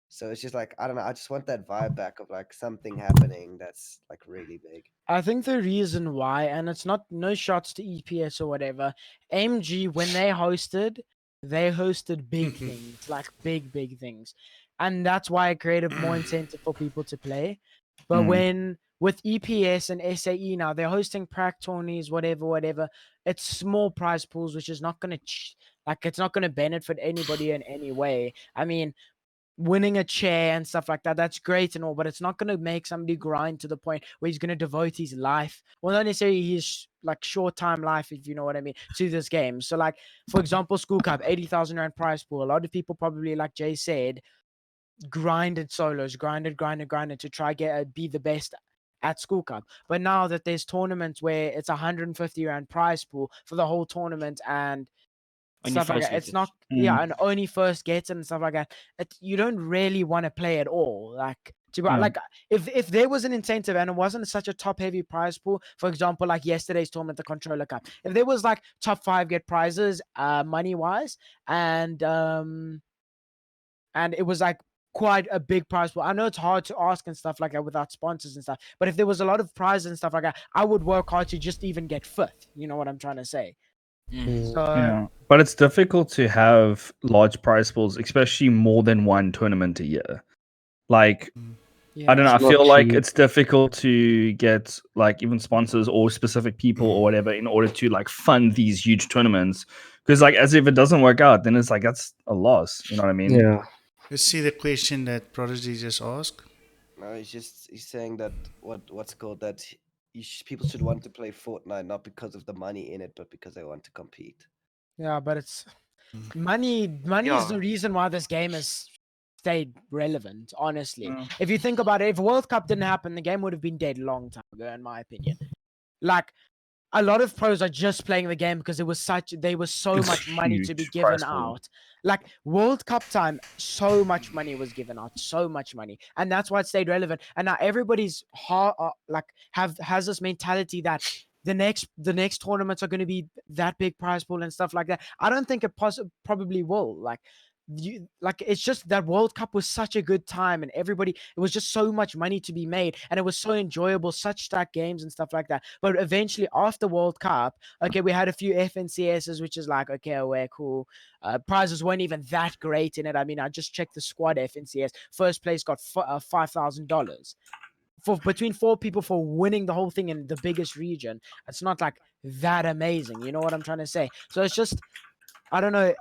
So it's just like I don't know. I just want that vibe back of like something happening that's like really big. I think the reason why, and it's not no shots to EPS or whatever, MG when they hosted big things, like big things, and that's why it created more incentive for people to play. But when with EPS and SAE now they're hosting prac tourneys, whatever, it's small prize pools, which is not gonna it's not gonna benefit anybody in any way. I mean, winning a chair and stuff like that, that's great and all, but it's not going to make somebody grind to the point where he's going to devote his life, well, not necessarily his like short time life, if you know what I mean, to this game. So like, for example, school cup, 80,000 rand prize pool. A lot of people probably, like Jay said, grinded solos, grinded to try be the best at school cup. But now that there's tournaments where it's 150 rand prize pool for the whole tournament and stuff like that, it's not and only first gets it and stuff like that, you don't really want to play at all. Like to go like if there was an incentive and it wasn't such a top heavy prize pool, for example like yesterday's tournament, the controller cup, if there was like top 5 get prizes money wise, and it was like quite a big prize pool. I know it's hard to ask and stuff like that without sponsors and stuff, but if there was a lot of prizes and stuff like that, I would work hard to just even get 5th. You know what I'm trying to say? So But it's difficult to have large prize pools, especially more than one tournament a year. Like, I don't know. I feel like it's difficult to get like even sponsors or specific people or whatever in order to like fund these huge tournaments. Because like, as if it doesn't work out, then it's like that's a loss. You know what I mean? Yeah. Let's see the question that Prodigy just asked. No, he's saying that what's called that people should want to play Fortnite not because of the money in it, but because they want to compete. Yeah, but it's money. Money is the reason why this game has stayed relevant. Honestly, if you think about it, if World Cup didn't happen, the game would have been dead long time ago, in my opinion. Like, a lot of pros are just playing the game because there was so much money to be given out. Like World Cup time, so much money was given out, so much money, and that's why it stayed relevant. And now everybody's has this mentality that the next tournaments are going to be that big prize pool and stuff like that. I don't think it probably will. It's just that World Cup was such a good time, and it was just so much money to be made, and it was so enjoyable, such stacked games and stuff like that. But eventually, after World Cup, okay, we had a few FNCSs, which is like, okay, we're cool. Prizes weren't even that great in it. I mean, I just checked the squad FNCS. First place got $5,000 for between 4 people for winning the whole thing in the biggest region. It's not like that amazing. You know what I'm trying to say? So it's just, I don't know.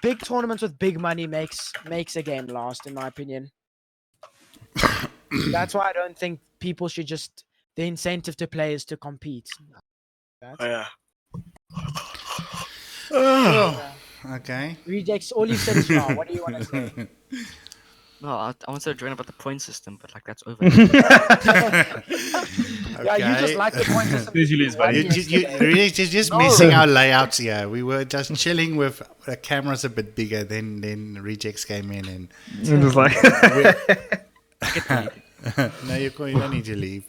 Big tournaments with big money makes a game last, in my opinion. That's why I don't think people should just, the incentive to play is to compete. Okay. Rejects, all you said is wrong. What do you want to say? No, I wanted to join about the point system, but like that's over. Yeah, you just like the point system. You're really just missing our layouts here. We were just chilling with the cameras a bit bigger. Then rejects came in and just like no, you don't need to leave.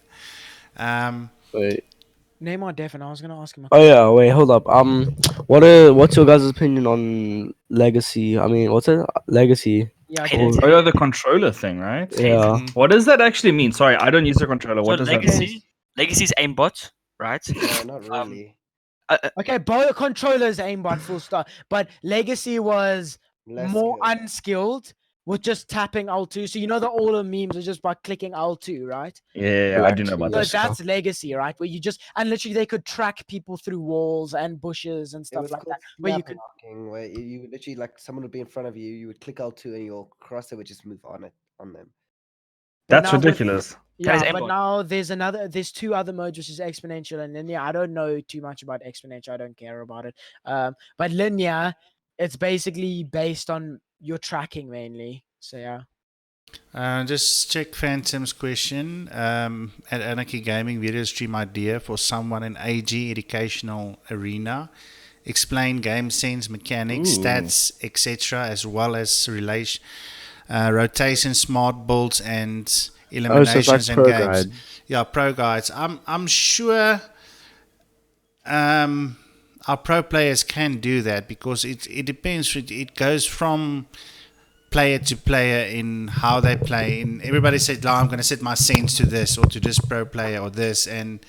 Wait. Neymar Devin, I was gonna ask him. Oh yeah, wait, hold up. What's your guys' opinion on Legacy? I mean, what's it? Legacy. Yeah, oh yeah, the controller thing, right? Yeah. What does that actually mean? Sorry, I don't use the controller. What does that mean? Legacy's aimbot, right? No, not really. Okay, both controllers aimbot full stop, but Legacy was more unskilled with just tapping L2. So you know that all the memes are just by clicking L2, right? Yeah, I do know about So that. that's Legacy, right? Where you just, and literally they could track people through walls and bushes and stuff like that. Where you could, where you literally, like, someone would be in front of you, you would click L2 and your cursor would just move on them. That's ridiculous. Yeah, but now there's 2 other modes, which is exponential and linear. I don't know too much about exponential. I don't care about it. But linear, it's basically based on your tracking mainly. So yeah. Just check Phantom's question. At Anarchy Gaming video stream idea for someone in AG educational arena. Explain game sense, mechanics, stats, etc., as well as rotation, smart builds, and eliminations and games. Guide. Yeah, pro guides. I'm sure our pro players can do that because it depends. It goes from player to player in how they play. And everybody said, "Oh, I'm going to set my sense to this or to this pro player or this." And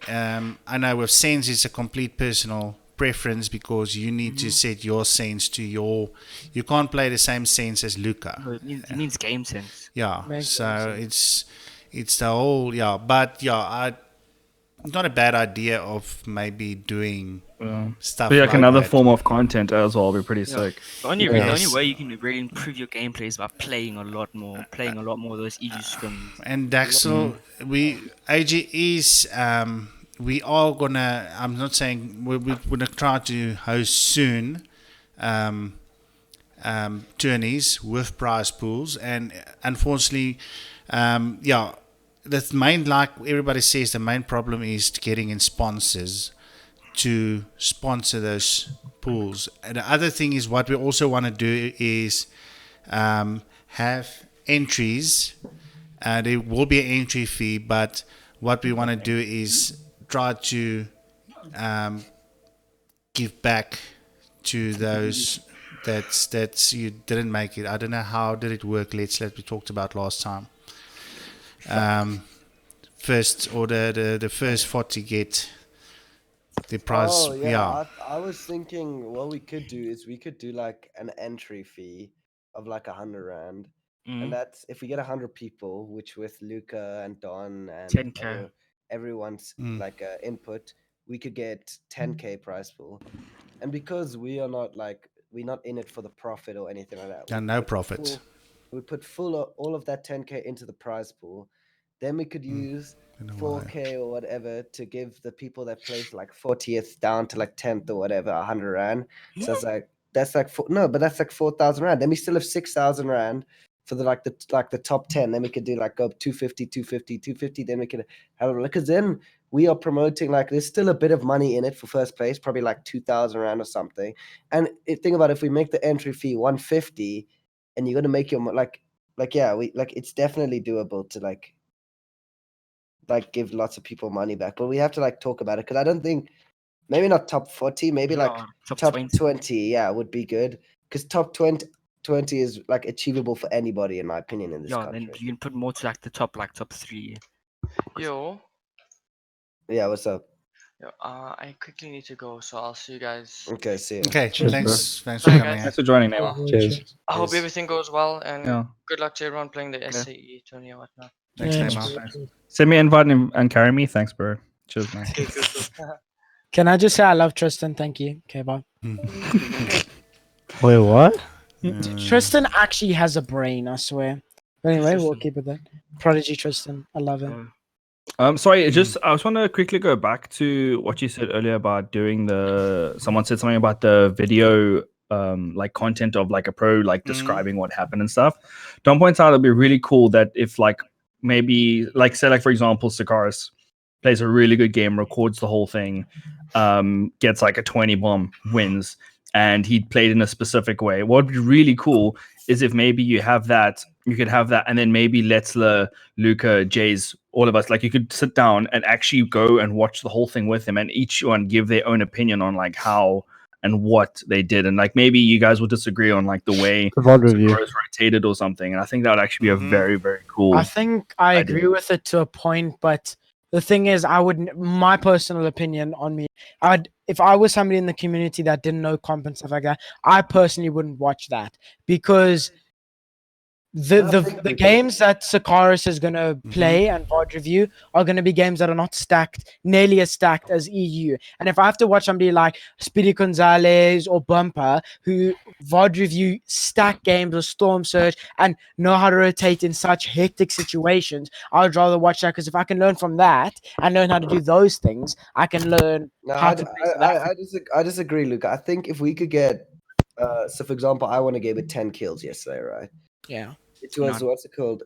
I know with sense it's a complete personal preference because you need to set your sense to your. You can't play the same sense as Luca. No, it needs game sense. Yeah, so it's the whole but it's not a bad idea of maybe doing stuff. Be like another form of content as well. Be pretty sick. The only way you can really improve your gameplay is by playing a lot more of those EG scrims. And Daxel, AG is we are gonna. I'm not saying we're gonna try to host soon. Tourneys with prize pools, and unfortunately, the main, like everybody says, the main problem is getting in sponsors to sponsor those pools. And the other thing is what we also want to do is have entries. There will be an entry fee, but what we want to do is try to give back to those that you didn't make it. I don't know how did it work. Let's we talked about last time. First order, the first 40 get the price. Oh yeah, I was thinking what we could do is we could do like an entry fee of like 100 rand, and that's if we get 100 people, which with Luca and Don and 10K. everyone's like input, we could get 10K prize pool. And because we're not in it for the profit or anything like that. No profit. We put all of that 10K into the prize pool. Then we could use 4K or whatever to give the people that placed like 40th down to like 10th or whatever 100 rand. So it's like that's like but that's like 4,000 rand. Then we still have 6,000 rand for the top 10. Then we could do like go 250, 250, 250. Then we could have a look, because then we are promoting, like, there's still a bit of money in it for first place, probably like 2,000 rand or something. And think about it, if we make the entry fee 150 and you're gonna make your it's definitely doable to like give lots of people money back, but we have to like talk about it, because I don't think, maybe not top 40, maybe like top 20 would be good, because top 20 is like achievable for anybody, in my opinion, in this country. Then you can put more to like the top 3. Yo. Yeah, what's up? Yo, I quickly need to go, so I'll see you guys. Okay, see you. Okay, Cheers, thanks for Bye, coming. guys. Thanks for joining, Neymar. Cheers. I hope everything goes well, and Yeah. good luck to everyone playing the SAE tourney and whatnot. Thanks, Yeah, Neymar. Send me an invite and carry me. Thanks, bro. Cheers, man. Can I just say I love Tristan? Thank you. Okay, bye. Wait, what? Tristan actually has a brain, I swear. But anyway, we'll keep it there. Prodigy Tristan. I love it. Sorry, I just want to quickly go back to what you said earlier about doing someone said something about the video like content of like a pro, like describing what happened and stuff. Don points out it'd be really cool that if like maybe like say like for example Sakaris plays a really good game, records the whole thing, gets like a 20 bomb, wins, and he played in a specific way. What would be really cool is if maybe you could have that, and then maybe Letzler, Luca, Jays, all of us, like you could sit down and actually go and watch the whole thing with him, and each one give their own opinion on like how and what they did, and like maybe you guys will disagree on like the way Sakaris rotated or something, and I think that would actually be a very, very cool. I think I agree with it to a point, but the thing is, my personal opinion on me, if I was somebody in the community that didn't know comp and stuff like that, I personally wouldn't watch that, because the games that Sakaris is going to play and VOD review are going to be games that are not nearly as stacked as EU. And if I have to watch somebody like Speedy Gonzalez or Bumper who VOD review stack games or Storm Surge and know how to rotate in such hectic situations, I would rather watch that, because if I can learn from that and learn how to do those things, I can learn how to play I disagree, Luca. I think if we could get so for example, I won a game with 10 kills yesterday, right? Yeah. It was, what's it called?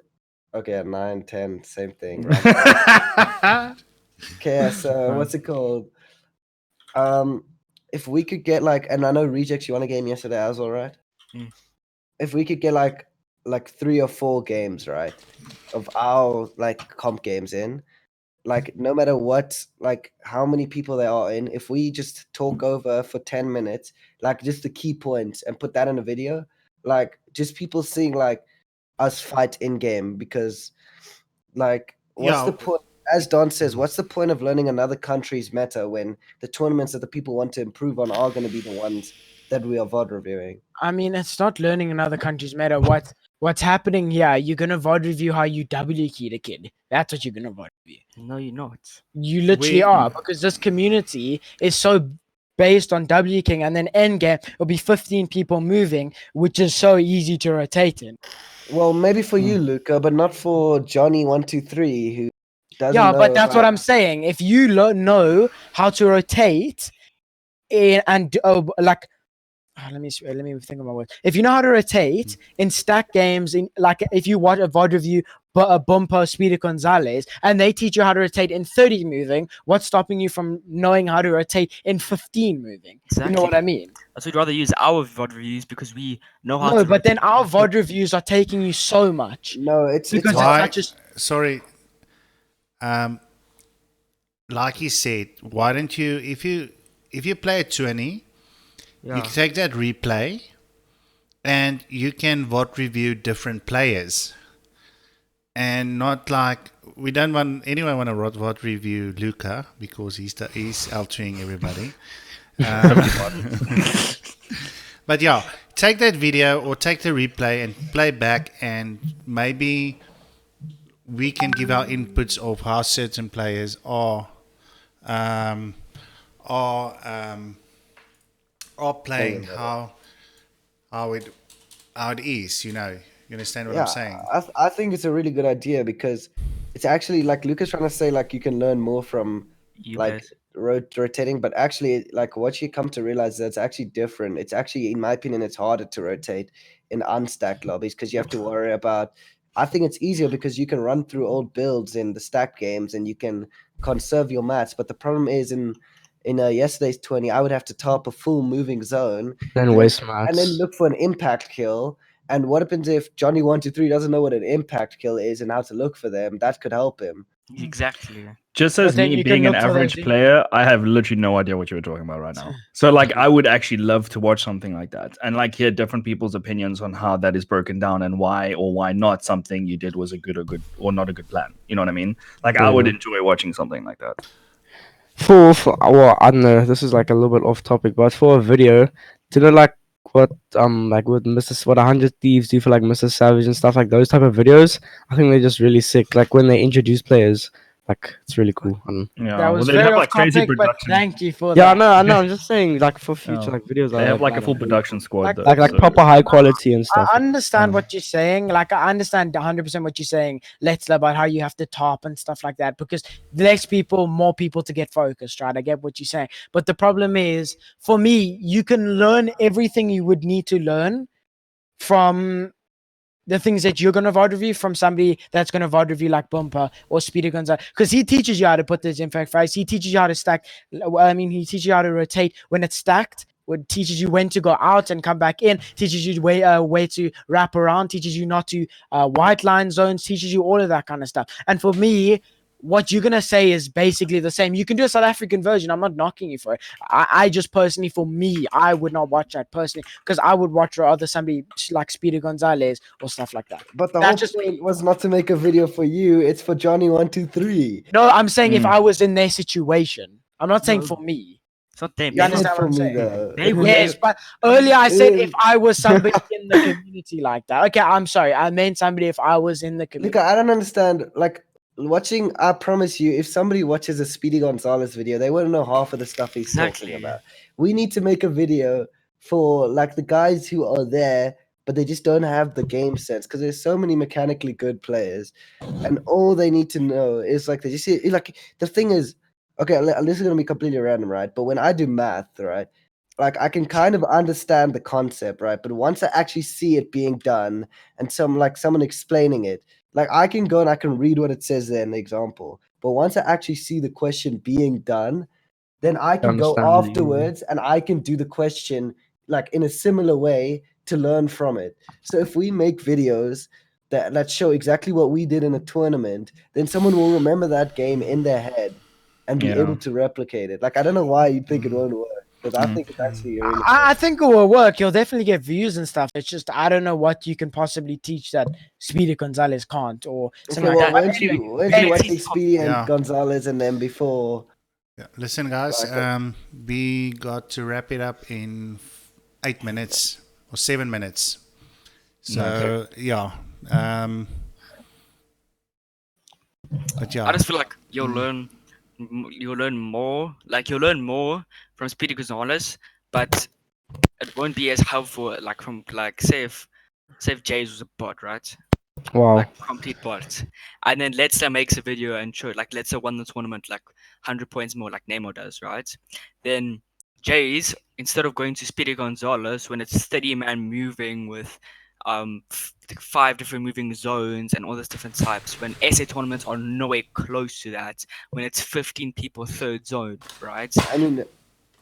Okay, 9, 10, same thing. Right? Okay, so what's it called? If we could get like, and I know Rejects, you won a game yesterday as well, right? If we could get like 3 or 4 games, right, of our like comp games in, like no matter what, like how many people there are in, if we just talk over for 10 minutes, like just the key points and put that in a video, like just people seeing like us fight in game, because like what's the point, as Don says, what's the point of learning another country's meta when the tournaments that the people want to improve on are going to be the ones that we are VOD reviewing? I mean, it's not learning another country's meta. What's happening here? You're gonna VOD review how you W keyed a kid. That's what you're gonna VOD review. No, you're not. You literally are, because this community is so based on W king, and then end game it'll be 15 people moving, which is so easy to rotate in. Well, maybe for you, Luca, but not for Johnny123, who doesn't know. Yeah, but that's what I'm saying. If you know how to rotate let me think of my words. If you know how to rotate in stack games, in like if you watch a VOD review, but a Bumper, Speedy Gonzalez, and they teach you how to rotate in 30 moving, what's stopping you from knowing how to rotate in 15 moving? Exactly. You know what I mean? So we'd rather use our VOD reviews because we know how to. No, but then our VOD reviews are taking you so much. No, it's why, sorry. Like he said, why don't you, if you play a 20, you can take that replay and you can VOD review different players. and not like we don't want anyone want to VOD review Luca because he's altering everybody. But yeah, take that video or take the replay and play back, and maybe we can give our inputs of how certain players are playing, how it is. You understand what I'm saying? I think it's a really good idea because it's actually like Lucas trying to say like you can learn more from like rotating, but actually like what you come to realize is that it's actually different. It's actually, in my opinion, it's harder to rotate in unstacked lobbies because you have to worry about. I think it's easier because you can run through old builds in the stacked games and you can conserve your mats. But the problem is in yesterday's 20, I would have to top a full moving zone Then waste mats. and then look for an impact kill. And what happens if Johnny123 doesn't know what an impact kill is and how to look for them? That could help him. Exactly. Just as me being an average player, I have literally no idea what you were talking about right now. So like I would actually love to watch something like that and like hear different people's opinions on how that is broken down and why or why not something you did was a good or not a good plan. You know what I mean? Like I would enjoy watching something like that. Well, I don't know, this is like a little bit off topic, but for a video, do you know like what with what 100 Thieves do for like Mr. Savage and stuff, like those type of videos? I think they're just really sick. Like when they introduce players, like it's really cool. Yeah, that was very off topic, but thank you for that. Yeah, I know. I'm just saying, like for future like videos, they have like a full production squad, like proper high quality and stuff. I understand what you're saying. Like I understand 100% what you're saying. Let's about how you have to top and stuff like that because less people, more people to get focused, right? I get what you're saying, but the problem is, for me, you can learn everything you would need to learn from the things that you're going to VOD review from somebody that's going to VOD review like Bumper or Speedy Gonzalez, because he teaches you how to put this impact phase. He teaches you how to stack. He teaches you how to rotate when it's stacked. Teaches you when to go out and come back in. Teaches you way to wrap around. Teaches you not to white line zones. Teaches you all of that kind of stuff. And for me, what you're gonna say is basically the same. You can do a South African version. I'm not knocking you for it. I just personally, for me, I would not watch that personally because I would watch rather somebody like Speedy Gonzalez or stuff like that. But the whole point was not to make a video for you. It's for Johnny123. No, I'm saying if I was in their situation. I'm not saying for me. It's not them. You understand what I'm saying? Yes, but earlier I said if I was somebody in the community like that. Okay, I'm sorry. I meant somebody if I was in the community. Look, I don't understand. Like, watching, I promise you, if somebody watches a Speedy Gonzalez video, they won't know half of the stuff he's talking about. We need to make a video for like the guys who are there, but they just don't have the game sense because there's so many mechanically good players, and all they need to know is like they just see like the thing is, okay, this is gonna be completely random, right? But when I do math, right, like I can kind of understand the concept, right? But once I actually see it being done and someone explaining it. Like I can go and I can read what it says there in the example, but once I actually see the question being done, then I can go afterwards and I can do the question like in a similar way to learn from it. So if we make videos that show exactly what we did in a tournament, then someone will remember that game in their head and be able to replicate it. Like I don't know why you think it won't work. Because I think it's actually really I think it will work. You'll definitely get views and stuff. It's just I don't know what you can possibly teach that Speedy Gonzalez can't or something like that. Weren't you watching Speedy and Gonzalez and them before? Yeah. Listen, guys, we got to wrap it up in 8 minutes or 7 minutes. So but I just feel like you'll learn more. Like you'll learn more from Speedy Gonzalez, but it won't be as helpful. Like from say if Jays was a bot, right? Wow. Like complete bot, and then let's say makes a video and show like let's say won the tournament like 100 points more, like Nemo does, right? Then Jays, instead of going to Speedy Gonzalez when it's 30 man moving with 5 different moving zones and all those different types, when SA tournaments are nowhere close to that, when it's 15 people third zone, right? I mean,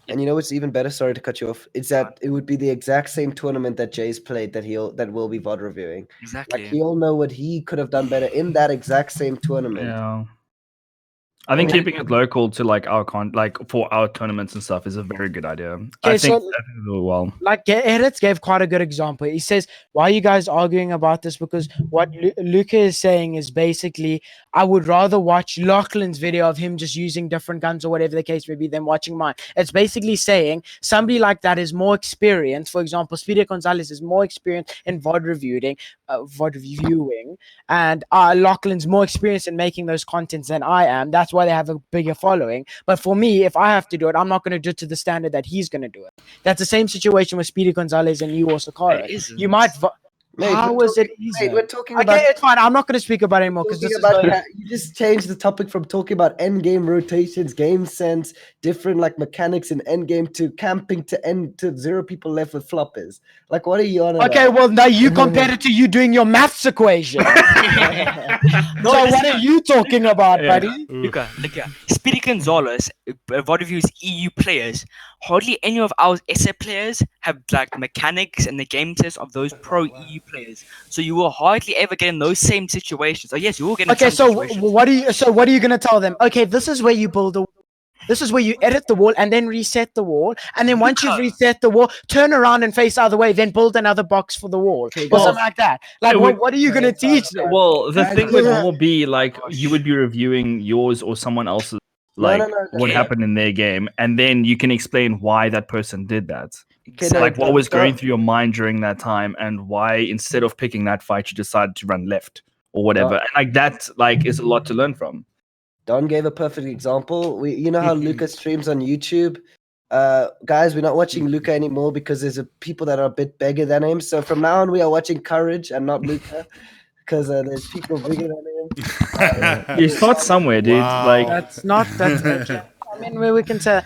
and you know what's even better? Sorry to cut you off. It's that it would be the exact same tournament that Jay's played that we'll be VOD reviewing. Exactly. Like he'll know what he could have done better in that exact same tournament. Yeah. I think keeping it local to like our for our tournaments and stuff is a very good idea. I think that will well. Like Edits gave quite a good example. He says, "Why are you guys arguing about this?" Because what Luca is saying is basically, I would rather watch Lachlan's video of him just using different guns or whatever the case may be than watching mine. It's basically saying somebody like that is more experienced. For example, Speedy Gonzalez is more experienced in VOD reviewing, and Lachlan's more experienced in making those contents than I am. That's why they have a bigger following. But for me, if I have to do it, I'm not going to do it to the standard that he's going to do it. That's the same situation with Speedy Gonzalez and you or Sakara. You might. How is it easy? We're talking about. Okay, it's fine. I'm not going to speak about it anymore because this is. You just changed the topic from talking about end game rotations, game sense, different like mechanics in end game to camping to 0 people left with floppers. Like, what are you on about? Okay, well now you compared it to you doing your maths equation. So what are you talking about, buddy? Look, Speedy Gonzalez, what of use EU players? Hardly any of our SA players have like mechanics and the game test of those pro EU players. So you will hardly ever get in those same situations. Oh yes, you will get in okay, some so what are you gonna tell them? Okay, this is where you build a. This is where you edit the wall and then reset the wall. And then once you've reset the wall, turn around and face the other way, then build another box for the wall. Or something like that. Like, what are you going to teach them? Well, the thing would more be like you would be reviewing yours or someone else's, like what happened in their game. And then you can explain why that person did that. Like what was going through your mind during that time and why instead of picking that fight, you decided to run left or whatever. And like that is a lot to learn from. Don gave a perfect example. You know how Luca streams on YouTube? Guys, we're not watching Luca anymore because there's people that are a bit bigger than him. So from now on, we are watching Courage and not Luca because there's people bigger than him. You start somewhere, dude. Wow. Like that's okay. I mean, we can say.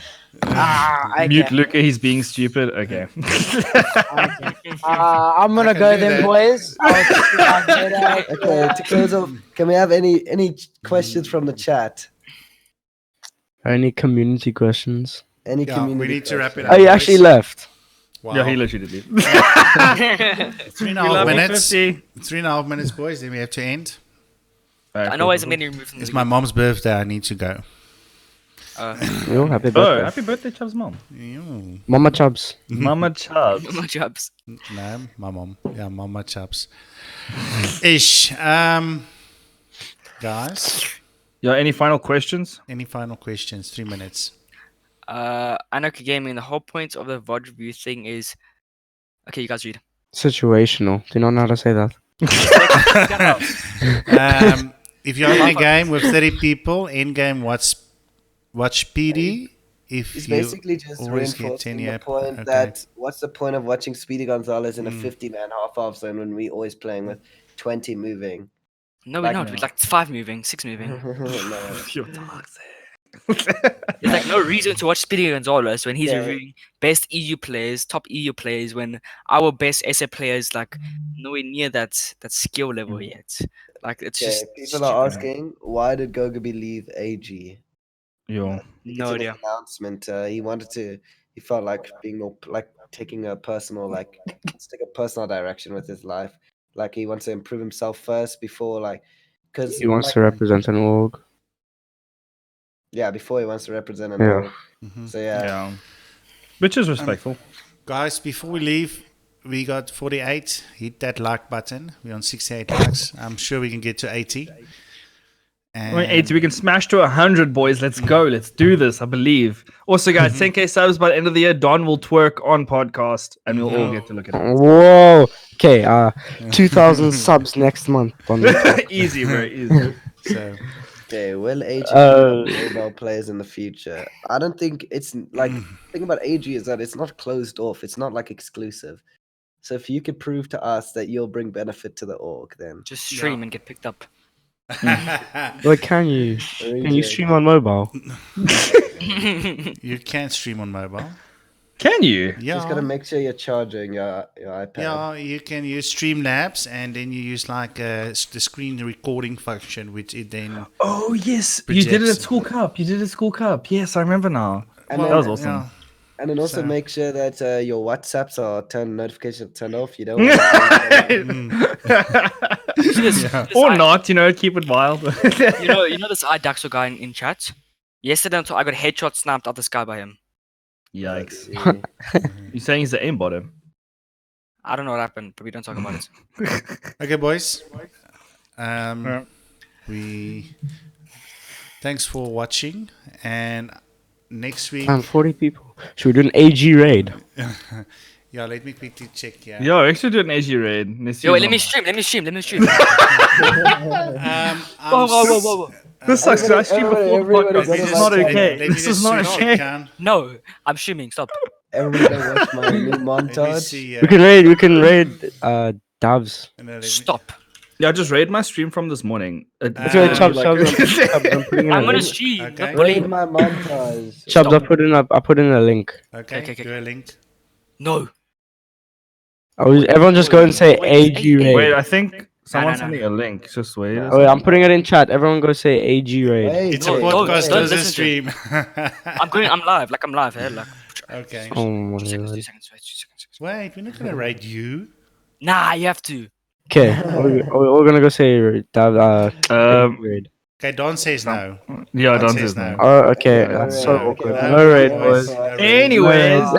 Mute Luca, he's being stupid. Okay. I'm gonna go then, boys. Okay, to close off, can we have any questions from the chat? Any community questions? Any community? We need to wrap it up. Oh, he actually left. Wow. Yeah, he literally did. 3.5 minutes. 3.5 minutes, boys. Then we have to end. I know I'm getting removed from It's my mom's birthday. I need to go. Happy birthday. Oh, happy birthday, Chubb's mom. Mama Chubbs. Mama Chubbs. Mama Chubbs. No, my mom. Yeah, Mama Chubbs. Ish. Guys. Yeah, any final questions? Any final questions? 3 minutes. Anarchy Gaming, the whole point of the VOD review thing is... Okay, you guys read. Situational. Do you not know how to say that? If you're in a game with 30 people, in-game, watch PD. It's basically just reinforcing the point that what's the point of watching Speedy Gonzalez in a 50-man half-off zone when we always playing with 20 moving? No, we're not. We're like 5 moving, 6 moving. You're toxic. There's like no reason to watch Speedy Gonzalez when he's reviewing best EU players, top EU players, when our best SA players like nowhere near that skill level yet. Like it's just people are asking why did Gogaby leave AG? Yo, no idea. Announcement. He felt like being more like taking a personal let's take a personal direction with his life. Like he wants to improve himself first before because he wants to represent an org. Yeah, before he wants to represent an org. Mm-hmm. So yeah, which is respectful. Guys, before we leave, we got 48. Hit that like button. We're on 68 likes. I'm sure we can get to 80. And 80, we can smash to 100, boys. Let's go. Let's do this. I believe. Also, guys, 10K subs by the end of the year. Don will twerk on podcast, and we'll all get to look at it. Whoa. Okay. 2,000 subs next month. Easy, very easy. So. Okay, will AG mobile players in the future? I don't think it's like the thing about AG is that it's not closed off. It's not like exclusive. So if you could prove to us that you'll bring benefit to the org, then just stream and get picked up. But can you? Can you stream on mobile? You can stream on mobile. Can you? Yeah. Just gotta make sure you're charging your iPad. Yeah, you can use Streamlabs, and then you use the screen recording function, which it then. Oh yes, projects. You did it at School Cup. Yes, I remember now. And that was awesome. And then also So- make sure that your WhatsApps are notifications turned off. You don't want to Or not, keep it wild. you know this iDaxo guy in chat? Yesterday I got headshot snapped out the sky by him. Yikes. You're saying he's the aimbot him? I don't know what happened, but we don't talk about it. Okay, boys. We thanks for watching, and next week. 40 people. Should we do an AG raid? Yeah, let me quickly check. Yeah. Yo, actually do an AG raid. Yo, wait, let me stream. Whoa. This sucks. I stream before the podcast. This is not okay. This is not okay. No, I'm streaming. Stop. Everybody go watch my new Let me montage. see. We can raid Davs. Stop. Yeah, just raid my stream from this morning. Okay, Chubbs, I'm gonna stream. Okay. Not bullying. Raid my montage. Chubbs, I put in a link. Okay, Okay. do a link. No. Everyone just go and say Wait, AG raid. Wait, I think someone's no. sending a link. Just wait. Oh, wait, I'm putting it in chat. Everyone go say AG raid. Hey, It's No, a don't podcast, don't doesn't listen to stream. I'm live. I'm live. Hey, look. Okay. Oh my 2 seconds. god. 2 seconds. Wait, 2 seconds. Wait, we're not gonna raid you. Nah, you have to. Okay, we're gonna go say Dav. Raid. Okay, Don says no. Yeah, Don don't says say no. no. Oh, okay. No That's raid, so okay, awkward. no No raid, raid, boys. no raid. Anyways, No,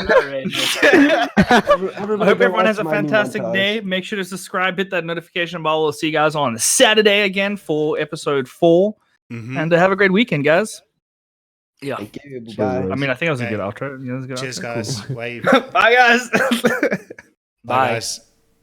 I Everybody hope go everyone has a watch my new fantastic montage. day. Make sure to subscribe, hit that notification bell. We'll see you guys on Saturday again for episode 4. Mhm. And have a great weekend, guys. Yeah. Thank you. Cheers, Bye. boys. I mean, I think that was a Okay. good outro. Yeah, that was a good Cheers, outro. guys. Cool. Wave. Bye, guys. Bye, Bye. guys.